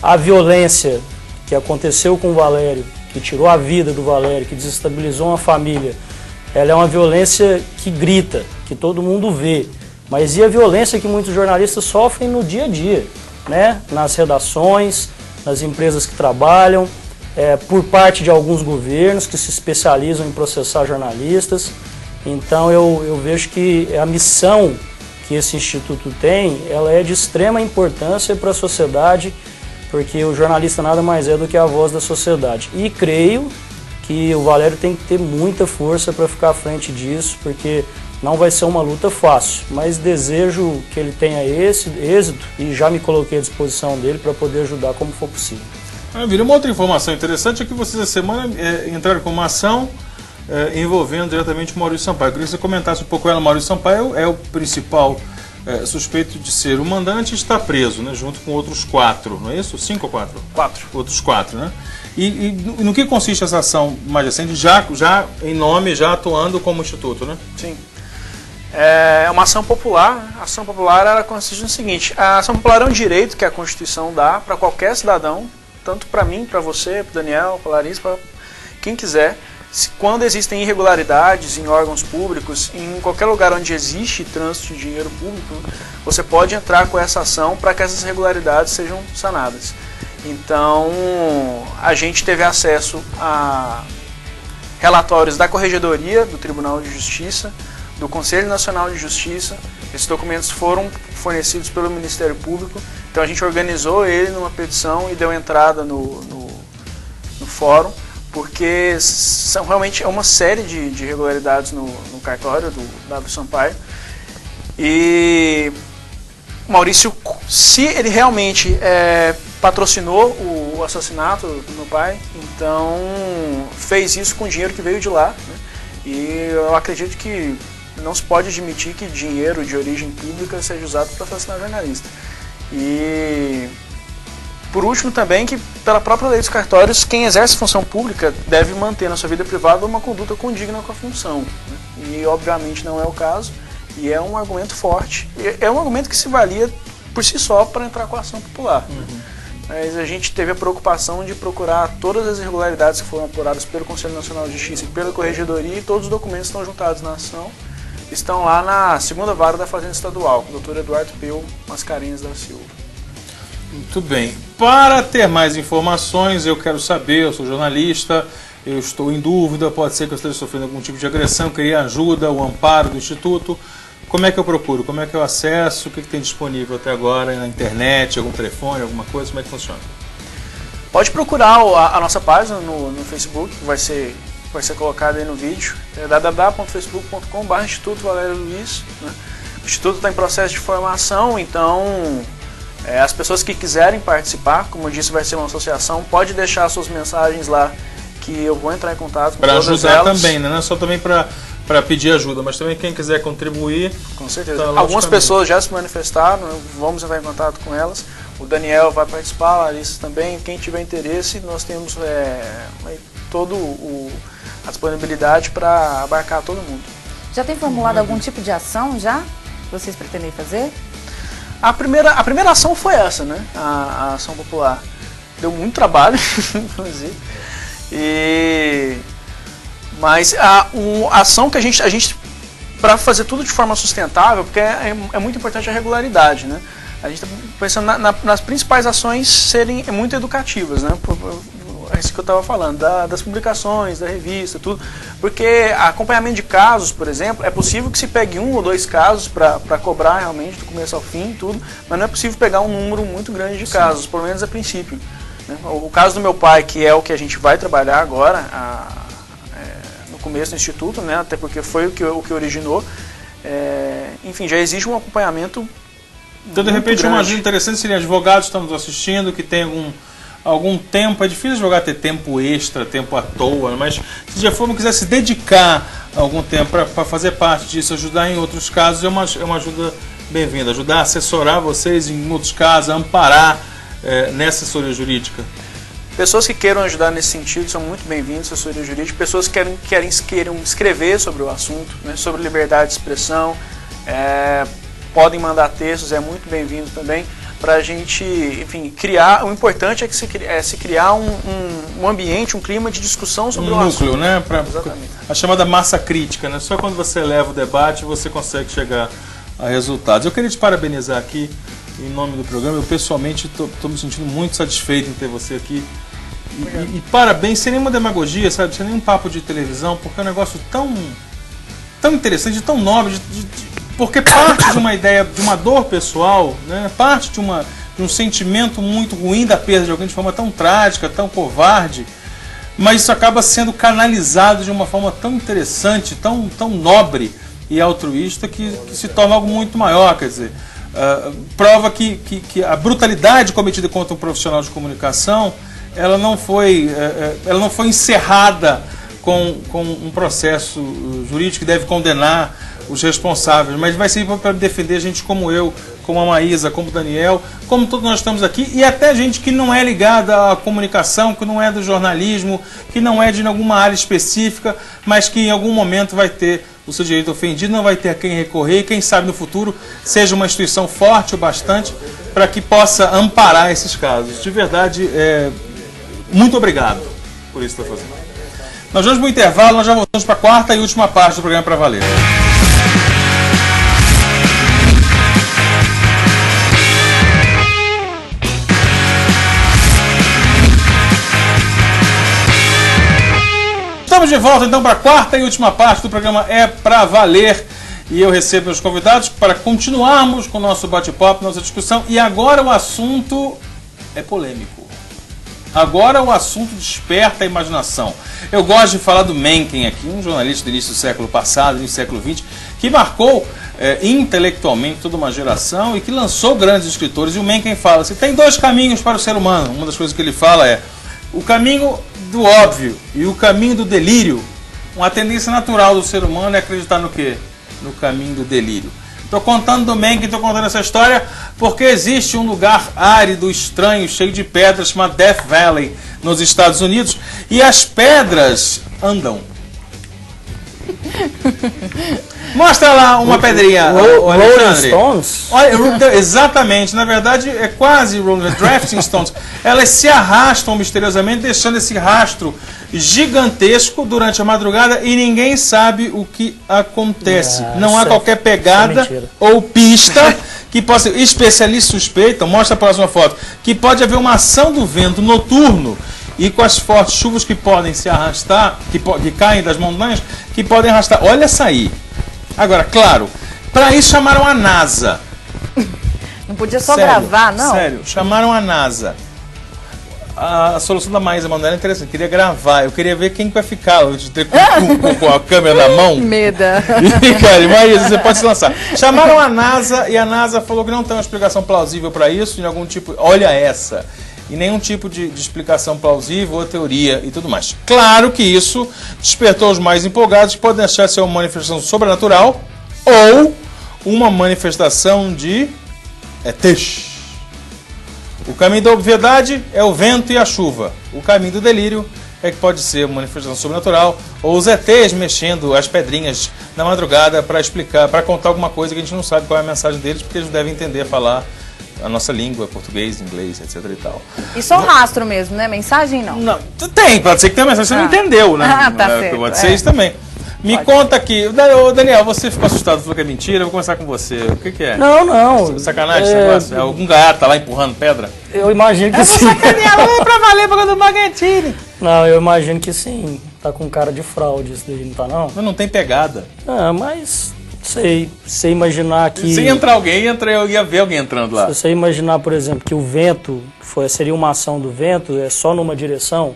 A violência que aconteceu com o Valério, que tirou a vida do Valério, que desestabilizou uma família, ela é uma violência que grita, que todo mundo vê. Mas e a violência que muitos jornalistas sofrem no dia a dia, né? Nas redações, nas empresas que trabalham, por parte de alguns governos que se especializam em processar jornalistas. Então eu vejo que a missão que esse instituto tem, ela é de extrema importância para a sociedade, porque o jornalista nada mais é do que a voz da sociedade. E creio que o Valério tem que ter muita força para ficar à frente disso, porque não vai ser uma luta fácil, mas desejo que ele tenha esse êxito e já me coloquei à disposição dele para poder ajudar como for possível. Maravilha. Uma outra informação interessante é que vocês essa semana entraram com uma ação envolvendo diretamente o Maurício Sampaio. Eu queria que você comentasse um pouco ela. O Maurício Sampaio é o principal suspeito de ser o mandante e está preso, né, junto com outros 4, não é isso? 5 ou 4? 4. Outros 4, né? E no que consiste essa ação mais recente, já em nome, já atuando como instituto, né? Sim. É uma ação popular. A ação popular ela consiste no seguinte: a ação popular é um direito que a Constituição dá para qualquer cidadão, tanto para mim, para você, para o Daniel, para a Larissa, para quem quiser, quando existem irregularidades em órgãos públicos, em qualquer lugar onde existe trânsito de dinheiro público, você pode entrar com essa ação para que essas irregularidades sejam sanadas. Então, a gente teve acesso a relatórios da Corregedoria do Tribunal de Justiça, do Conselho Nacional de Justiça. Esses documentos foram fornecidos pelo Ministério Público, então a gente organizou ele numa petição e deu entrada no fórum, porque realmente é uma série de irregularidades no cartório do W. Sampaio. E Maurício, se ele realmente patrocinou o assassinato do meu pai, então fez isso com dinheiro que veio de lá, né? E eu acredito que não se pode admitir que dinheiro de origem pública seja usado para assassinar jornalista. E por último também, que pela própria lei dos cartórios, quem exerce função pública deve manter na sua vida privada uma conduta condigna com a função, né? E obviamente não é o caso, e é um argumento forte, é um argumento que se valia por si só para entrar com a ação popular. Mas a gente teve a preocupação de procurar todas as irregularidades que foram apuradas pelo Conselho Nacional de Justiça e pela Corregedoria, e todos os documentos estão juntados na ação, estão lá na 2ª Vara da Fazenda Estadual, com o Dr. Eduardo Peu Mascarenhas da Silva. Muito bem. Para ter mais informações, eu quero saber, eu sou jornalista, eu estou em dúvida, pode ser que eu esteja sofrendo algum tipo de agressão, queria ajuda, o amparo do Instituto. Como é que eu procuro? Como é que eu acesso? O que tem disponível até agora na internet, algum telefone, alguma coisa? Como é que funciona? Pode procurar a nossa página no Facebook, que vai ser colocada aí no vídeo, é www.facebook.com/Instituto Valério Luiz, né? O Instituto está em processo de formação, então as pessoas que quiserem participar, como eu disse, vai ser uma associação, pode deixar suas mensagens lá, que eu vou entrar em contato com todas elas. Para ajudar também, né? Não é só também para pedir ajuda, mas também quem quiser contribuir. Com certeza. Algumas pessoas já se manifestaram, vamos entrar em contato com elas. O Daniel vai participar, a Larissa também. Quem tiver interesse, nós temos toda a disponibilidade para abarcar todo mundo. Já tem formulado algum tipo de ação já? Vocês pretendem fazer? A primeira ação foi essa, né? A ação popular. Deu muito trabalho, inclusive. Mas a ação que a gente para fazer tudo de forma sustentável, porque é muito importante a regularidade, né? A gente está pensando nas principais ações serem muito educativas, né? É isso que eu estava falando, das publicações, da revista, tudo. Porque acompanhamento de casos, por exemplo, é possível que se pegue 1 ou 2 casos para cobrar realmente do começo ao fim, tudo, mas não é possível pegar um número muito grande de casos, pelo menos a princípio, né? O caso do meu pai, que é o que a gente vai trabalhar agora, no começo do Instituto, né? Até porque foi o que originou, enfim, já existe um acompanhamento. Então, de repente, uma ajuda interessante seria advogados que estão nos assistindo, que tem algum tempo, é difícil advogado ter tempo extra, tempo à toa, mas se já for, quiser se dedicar algum tempo para fazer parte disso, ajudar em outros casos, é uma ajuda bem-vinda. Ajudar a assessorar vocês em outros casos, a amparar nessa assessoria jurídica. Pessoas que queiram ajudar nesse sentido são muito bem-vindas, assessoria jurídica. Pessoas que queiram escrever sobre o assunto, né, sobre liberdade de expressão, podem mandar textos, é muito bem-vindo também, para a gente, enfim, criar. O importante é que se criar um ambiente, um clima de discussão sobre o assunto. Um núcleo, né? A chamada massa crítica, né? Só quando você leva o debate você consegue chegar a resultados. Eu queria te parabenizar aqui, em nome do programa. Eu pessoalmente estou me sentindo muito satisfeito em ter você aqui. E parabéns, sem nenhuma demagogia, sabe? Sem nenhum papo de televisão, porque é um negócio tão interessante, tão nobre, porque parte de uma ideia, de uma dor pessoal, né? Parte de um sentimento muito ruim da perda de alguém de forma tão trágica, tão covarde, mas isso acaba sendo canalizado de uma forma tão interessante, tão nobre e altruísta, que se torna algo muito maior. Quer dizer, prova que a brutalidade cometida contra um profissional de comunicação, ela não foi encerrada com um processo jurídico que deve condenar os responsáveis, mas vai servir para defender gente como eu, como a Maísa, como o Daniel, como todos nós estamos aqui, e até gente que não é ligada à comunicação, que não é do jornalismo, que não é de alguma área específica, mas que em algum momento vai ter o seu direito ofendido, não vai ter a quem recorrer, e quem sabe no futuro seja uma instituição forte o bastante para que possa amparar esses casos. De verdade, muito obrigado por isso que está fazendo. Nós vamos para o intervalo, nós já voltamos para a quarta e última parte do programa Pra Valer. Estamos de volta então para a quarta e última parte do programa É Pra Valer. E eu recebo os convidados para continuarmos com o nosso bate-papo, nossa discussão. E agora o assunto é polêmico. Agora o assunto desperta a imaginação. Eu gosto de falar do Mencken aqui, um jornalista do início do século passado, início do século XX, que marcou intelectualmente toda uma geração e que lançou grandes escritores. E o Mencken fala assim, tem dois caminhos para o ser humano. Uma das coisas que ele fala é o caminho do óbvio e o caminho do delírio. Uma tendência natural do ser humano é acreditar no quê? No caminho do delírio. Estou contando do Mencken, estou contando essa história porque existe um lugar árido, estranho, cheio de pedras, chamado Death Valley, nos Estados Unidos, e as pedras andam. Mostra lá uma pedrinha, Rolling Stones? Olha, exatamente, na verdade é quase Drafting Stones. Elas se arrastam misteriosamente, deixando esse rastro gigantesco durante a madrugada e ninguém sabe o que acontece. Não há qualquer pegada ou pista que possa... Especialistas suspeitam, mostra a próxima foto, que pode haver uma ação do vento noturno e com as fortes chuvas que podem se arrastar, que caem das montanhas, que podem arrastar. Olha essa aí. Agora, claro, para isso chamaram a NASA. Não podia só gravar, não? Sério, chamaram a NASA. A solução da Maísa Manoela é interessante. Eu queria gravar, eu queria ver quem vai ficar com a câmera na mão. Meda. E, cara, Maísa, você pode se lançar. Chamaram a NASA e a NASA falou que não tem uma explicação plausível para isso, de algum tipo. Olha essa. E nenhum tipo de explicação plausível ou teoria e tudo mais. Claro que isso despertou os mais empolgados, que podem achar ser uma manifestação sobrenatural ou uma manifestação de ETs. O caminho da obviedade é o vento e a chuva. O caminho do delírio é que pode ser uma manifestação sobrenatural ou os ETs mexendo as pedrinhas na madrugada para explicar, para contar alguma coisa que a gente não sabe qual é a mensagem deles, porque eles devem entender a falar a nossa língua, português, inglês, etc e tal. E só rastro mesmo, né? Mensagem não? Não, tem, pode ser que tenha uma mensagem, você não entendeu, né? Tá certo. Pode ser isso também. Me conta aqui, Daniel, você ficou assustado, falou que é mentira, eu vou começar com você. O que é? Não. Sacanagem esse negócio? Algum gaiato tá lá empurrando pedra? Eu imagino que sim. Vamos pra valer, pra do Bagantini. Não, eu imagino que sim. Tá com cara de fraude isso daí, não tá não? Mas não tem pegada. Ah, mas sei imaginar que... Se entrar alguém, eu ia ver alguém entrando lá. Se você imaginar, por exemplo, que o vento seria uma ação do vento, é só numa direção...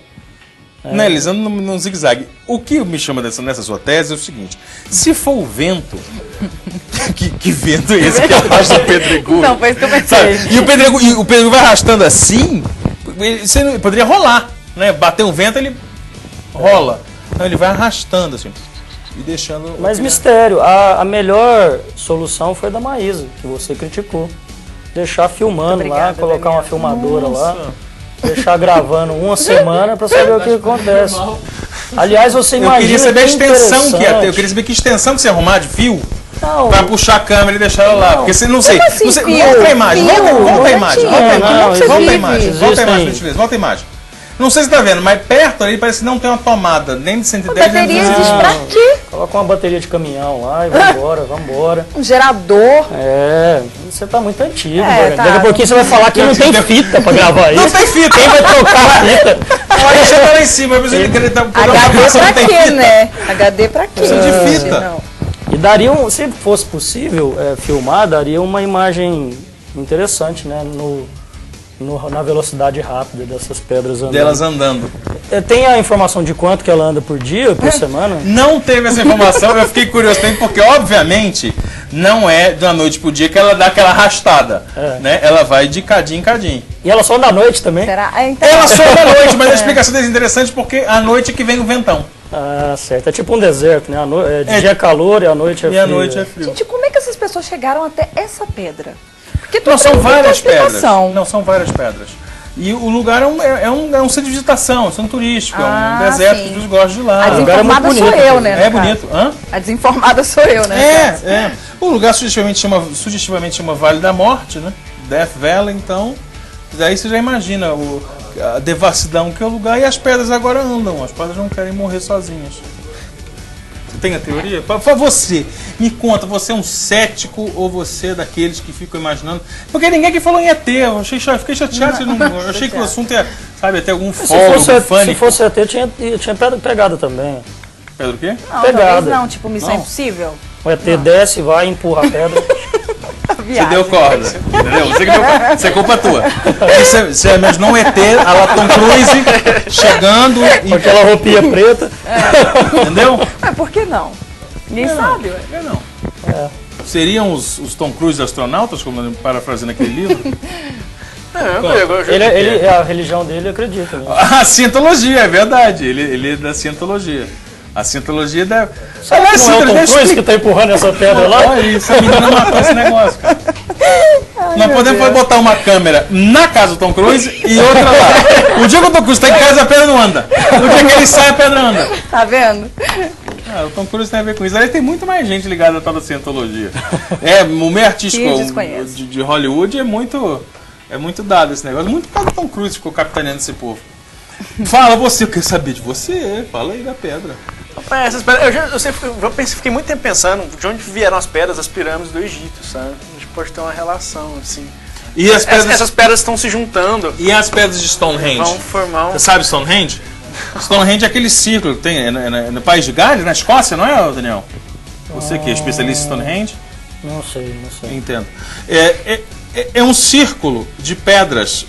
Não, eles andam num zigue-zague. O que me chama nessa sua tese é o seguinte: se for o vento, que vento é esse que arrasta o pedregulho? Não, foi isso que eu pensei. Sabe? E o pedregulho vai arrastando assim, você poderia rolar, né? Bater um vento, ele rola. Então ele vai arrastando assim e deixando. Mas mistério, a melhor solução foi da Maísa, que você criticou. Deixar filmando lá, colocar Daniel. Uma filmadora lá. Deixar gravando uma semana para saber o que acontece. Aliás, você imagina. Eu queria saber a extensão que ia ter. Eu queria saber que extensão que você ia arrumar de fio para puxar a câmera e deixar ela lá. Porque você não sei. Assim, Volta a imagem. Volta a imagem. Volta a imagem. Não sei se tá vendo, mas perto ali parece que não tem uma tomada, nem de 110 nem de bateria 220. existe pra quê? Coloca uma bateria de caminhão lá e vambora. Um gerador. Você tá muito antigo. Tá. Daqui a pouquinho você vai falar que não tem fita pra gravar isso. Não tem fita. Quem vai trocar a fita? Olha, chega lá em cima, eu preciso ele tá HD pra quê, né? HD pra quê? Precisa de fita. Não. E daria se fosse possível filmar, daria uma imagem interessante, né? Na velocidade rápida dessas pedras andando. Delas andando. Tem a informação de quanto que ela anda por dia, por semana? Não teve essa informação, eu fiquei curioso também, porque obviamente não é da noite pro dia que ela dá aquela arrastada, né? Ela vai de cadinho em cadinho. E ela só anda à noite também? Será? Então... Ela só da noite, mas a explicação deles é interessante porque à noite é que vem o ventão. Ah, certo. É tipo um deserto, né? De dia é calor e à noite é frio. E à noite é frio. Gente, como é que essas pessoas chegaram até essa pedra? Porque Não, são várias pedras. Não. Não, são várias pedras. E o lugar é um centro de visitação, um centro turístico, é um deserto que eles gostam de lá. A desinformada sou eu, né? É bonito. Hã? A desinformada sou eu, né? O lugar sugestivamente chama Vale da Morte, né? Death Valley, então. Daí você já imagina a devassidão que é o lugar, e as pedras agora andam, as pedras não querem morrer sozinhas. Você tem a teoria? Para você, me conta, você é um cético ou você é daqueles que ficam imaginando? Porque ninguém que falou em ET, eu fiquei chateado, eu achei que o assunto ia, sabe, até algum fólogo, se fosse ET, tinha pegada também. Pedro o quê? Não, Pegada. talvez não, tipo Missão Impossível. O ET desce, vai, empurra a pedra. Você deu corda, entendeu? Isso é culpa tua. Você imaginou um ET, a la Tom Cruise, chegando com aquela roupinha preta. Entendeu? Mas por que não? Ninguém sabe, ué. Por que não? Seriam os Tom Cruise astronautas, como parafraseando aquele livro? A religião dele acredita. Né? A cientologia, é verdade. Ele é da cientologia. A cientologia deve... Sabe que não é o Tom Cruise que tá empurrando essa pedra lá? Olha isso, a menina matou esse negócio, cara. Nós podemos botar uma câmera na casa do Tom Cruise e outra lá. O dia que o Tom Cruise está em casa, a pedra não anda. O dia que ele sai, a pedra anda. Tá vendo? O Tom Cruise tem a ver com isso. Aliás, tem muito mais gente ligada a tal da cientologia. O meio artístico de Hollywood é muito dado esse negócio. Muito por causa do Tom Cruise ficou capitaneando esse povo. Fala você, eu quero saber de você. Fala aí da pedra. Essas pedras, eu fiquei muito tempo pensando de onde vieram as pedras, as pirâmides do Egito, sabe? A gente pode ter uma relação, assim. E essas pedras estão se juntando. E as pedras de Stonehenge? Vão formar um... Você sabe Stonehenge? Stonehenge é aquele círculo que tem no país de Gales, na Escócia, não é, Daniel? Você que é especialista em Stonehenge? Não sei. Entendo. É um círculo de pedras,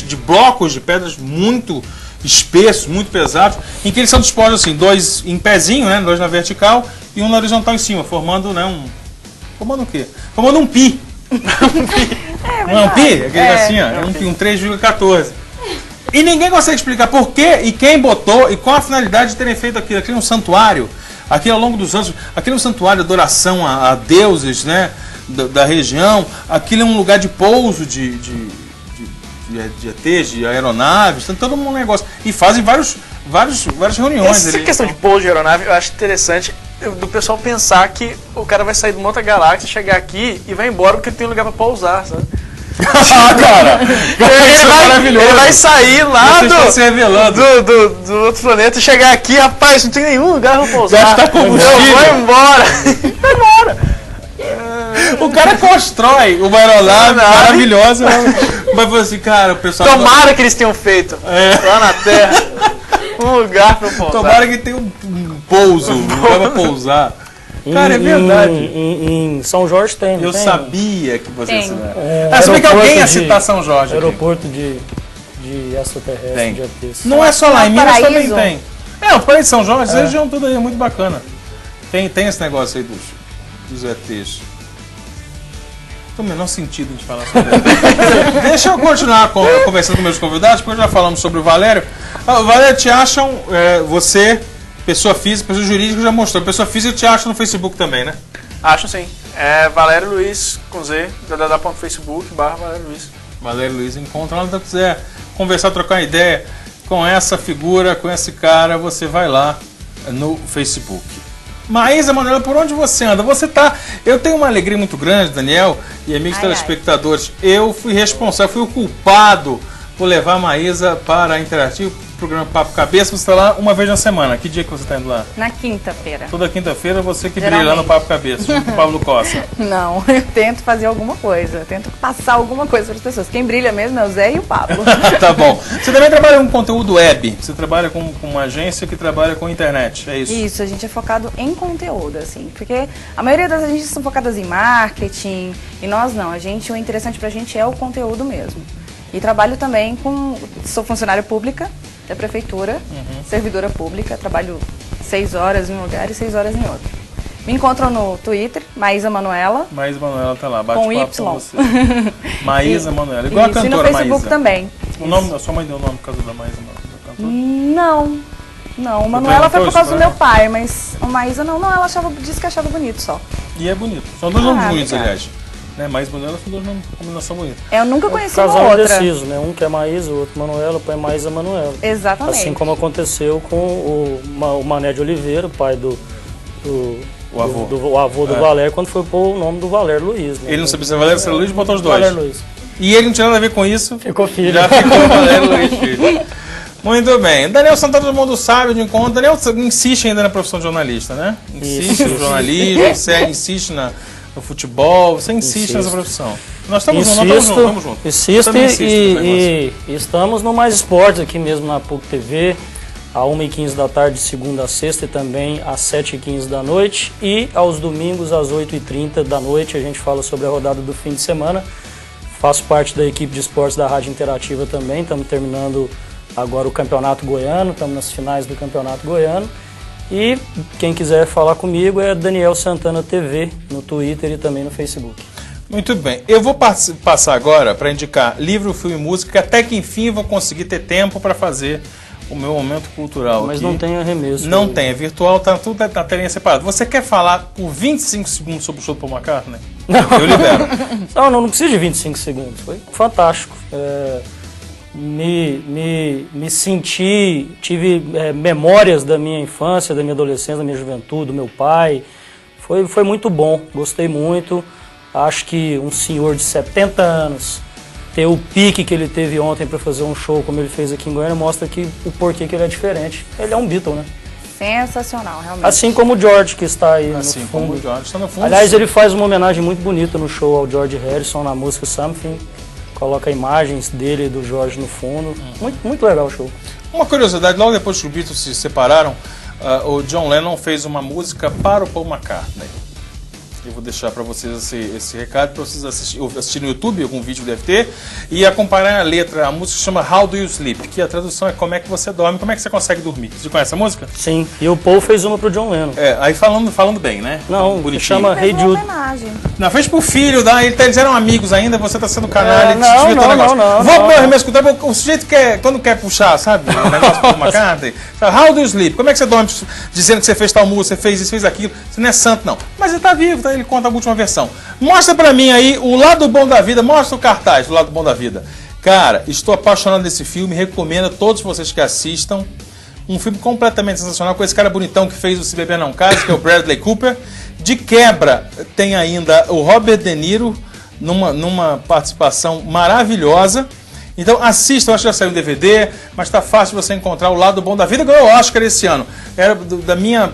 de blocos de pedras muito espessos, muito pesados, em que eles são dispostos assim, dois em pezinho, né, dois na vertical e um na horizontal em cima, formando, né, formando o quê? Formando um pi. Não é um pi? Aquele assim, ó, é um pi, um 3,14. E ninguém consegue explicar por quê e quem botou e qual a finalidade de terem feito aquilo. Aquilo é um santuário. Aquilo ao longo dos anos, aquilo é um santuário de adoração a deuses, né, da região. Aquilo é um lugar de pouso de ETs, de aeronaves, tem todo um negócio. E fazem várias reuniões. Essa questão de pouso de aeronave, eu acho interessante do pessoal pensar que o cara vai sair de uma outra galáxia, chegar aqui e vai embora porque ele tem lugar pra pousar, sabe? Cara! Ele vai sair lá do outro planeta e chegar aqui, rapaz, não tem nenhum lugar pra pousar. Já está combustível. Vai embora. Vai embora. O cara constrói uma aeronave maravilhosa, mas falou assim, cara, o pessoal... Tomara que eles tenham feito lá na Terra um lugar pra pousar. Tomara que tenha um pouso, um lugar pra pousar. Cara, é verdade. Em São Jorge tem. Eu sabia que você ia citar. Se bem que alguém ia citar São Jorge. Aeroporto de extraterrestre, de ETs. Não é só lá, em Minas Paraíso. também tem. O Paraíso de São Jorge, essa região toda aí é muito bacana. Tem esse negócio aí dos ETs. Tem o menor sentido de falar sobre isso. Deixa eu continuar conversando com meus convidados, porque já falamos sobre o Valério. O Valério, te acham, você, pessoa física, pessoa jurídica, já mostrou. Pessoa física te acha no Facebook também, né? Acho sim. É Valério Luiz, com Z, www.facebook/Valério Luiz. Valério Luiz, encontra lá, se quiser conversar, trocar ideia com essa figura, com esse cara, você vai lá no Facebook. Maísa Manoela, por onde você anda? Eu tenho uma alegria muito grande, Daniel e amigos telespectadores. Eu fui responsável, fui o culpado por levar a Maísa para a Interativo, programa Papo Cabeça. Você está lá uma vez na semana. Que dia que você está indo lá? Na quinta-feira. Toda quinta-feira você que brilha lá no Papo Cabeça, junto com o Pablo Costa. Não, eu tento fazer alguma coisa, eu tento passar alguma coisa para as pessoas. Quem brilha mesmo é o Zé e o Pablo. Tá bom. Você também trabalha com conteúdo web, você trabalha com uma agência que trabalha com internet, é isso? Isso, a gente é focado em conteúdo, assim, porque a maioria das agências são focadas em marketing, e nós não, o interessante pra gente é o conteúdo mesmo. E trabalho também sou funcionária pública da prefeitura, servidora pública, trabalho 6 horas em um lugar e 6 horas em outro. Me encontram no Twitter, Maísa Manoela. Maísa Manoela tá lá, bate com papo Y. com você. Maísa Manoela, igual a cantora Maísa. E no Facebook também. A sua mãe deu o nome por causa da Maísa Manoela? Não, o Manuela foi por causa do meu pai, mas a Maísa não, ela disse que achava bonito só. E é bonito. São dois nomes bonitos, aliás. Maísa Manoela são dois nomes, combinação bonita. Eu nunca conheci uma casal outra. indeciso, né? Um que é Maísa, o outro Manuela, o pai é Maísa Manoela. Exatamente. Assim como aconteceu com o Mané de Oliveira, o pai do avô do Valério, quando foi pôr o nome do Valério Luiz. Né? Ele não sabia se era Valério, se era Luiz, botou os dois. Valério Luiz. E ele não tinha nada a ver com isso. Ficou filho. Já ficou Valério Luiz Filho. Muito bem. Daniel Santana, todo mundo sabe de encontro. Daniel insiste ainda na profissão de jornalista, né? Insiste no jornalismo, você insiste no futebol, você insiste nessa profissão. Nós estamos juntos. Insisto e estamos no Mais Esportes aqui mesmo na PUC TV, às 1h15 da tarde, de segunda a sexta, e também às 7h15 da noite. E aos domingos, às 8h30 da noite, a gente fala sobre a rodada do fim de semana. Faço parte da equipe de esportes da Rádio Interativa também, estamos terminando agora o Campeonato Goiano, estamos nas finais do Campeonato Goiano. E quem quiser falar comigo é Daniel Santana TV, no Twitter e também no Facebook. Muito bem. Eu vou passar agora para indicar livro, filme e música, que até que enfim eu vou conseguir ter tempo para fazer o meu momento cultural. Mas aqui. Não tem arremesso. Não tem, é virtual, tá tudo na telinha separado. Você quer falar por 25 segundos sobre o show do Paul McCartney? Não. Eu libero. Não precisa de 25 segundos. Foi fantástico. Me senti, tive memórias da minha infância, da minha adolescência, da minha juventude, do meu pai. Foi muito bom, gostei muito. Acho que um senhor de 70 anos ter o pique que ele teve ontem para fazer um show como ele fez aqui em Goiânia mostra que o porquê que ele é diferente. Ele é um Beatle, né? Sensacional, realmente. Assim como o George, que está aí no fundo. Como o George está no fundo. Aliás, ele faz uma homenagem muito bonita no show ao George Harrison, na música Something. Coloca imagens dele e do George no fundo. Muito legal o show. Uma curiosidade, logo depois que os Beatles se separaram, o John Lennon fez uma música para o Paul McCartney. Eu vou deixar para vocês esse recado, para vocês assistirem no YouTube, algum vídeo deve ter, e acompanhar a letra. A música se chama How Do You Sleep, que a tradução é Como é que você dorme, como é que você consegue dormir. Você conhece essa música? Sim, e o Paul fez uma pro John Lennon. Aí falando bem, né? Não, bonitinho. Chama Hey Jude. Não, fez pro filho, eles eram amigos ainda, você tá sendo canalha, não. Vou pro meu arremesso cultural, o sujeito quando quer puxar, sabe, o negócio pro McCartney, How do you sleep? Como é que você dorme dizendo que você fez tal música, você fez isso, fez aquilo, você não é santo não. Mas ele tá vivo, ele conta a última versão. Mostra pra mim aí o lado bom da vida, mostra o cartaz do lado bom da vida. Cara, estou apaixonado desse filme, recomendo a todos vocês que assistam. Um filme completamente sensacional, com esse cara bonitão que fez o Se Beber Não Case, que é o Bradley Cooper. De quebra, tem ainda o Robert De Niro, numa participação maravilhosa. Então assistam, acho que já saiu um DVD, mas está fácil você encontrar o lado bom da vida. Ganhou o Oscar esse ano. Era da minha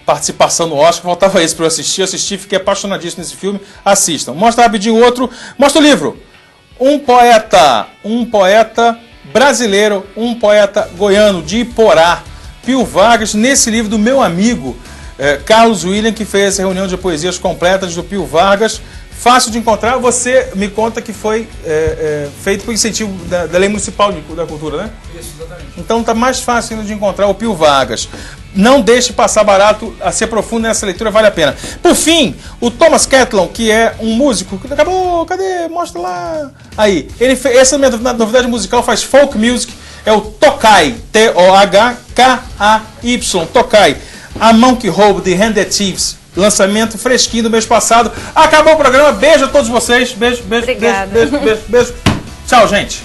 participação no Oscar, faltava isso para eu assisti, fiquei apaixonadíssimo nesse filme. Assistam. Mostra rapidinho o outro, mostra o livro. Um poeta brasileiro, um poeta goiano de Iporá, Pio Vargas, nesse livro do meu amigo Carlos William, que fez essa reunião de poesias completas do Pio Vargas. Fácil de encontrar, você me conta que foi feito por incentivo da Lei Municipal da Cultura, né? Isso, exatamente. Então tá mais fácil ainda de encontrar o Pio Vargas. Não deixe passar barato, se aprofunda nessa leitura, vale a pena. Por fim, o Thomas Catlon, que é um músico, acabou, cadê? Mostra lá. Aí, ele fez, essa minha novidade musical, faz folk music, é o Tokai, T-O-H-K-A-Y, Tokai. A Mão que Rouba, The Hand That Thieves. Lançamento fresquinho do mês passado. Acabou o programa. Beijo a todos vocês. Beijo. Obrigada. Beijo. Tchau, gente.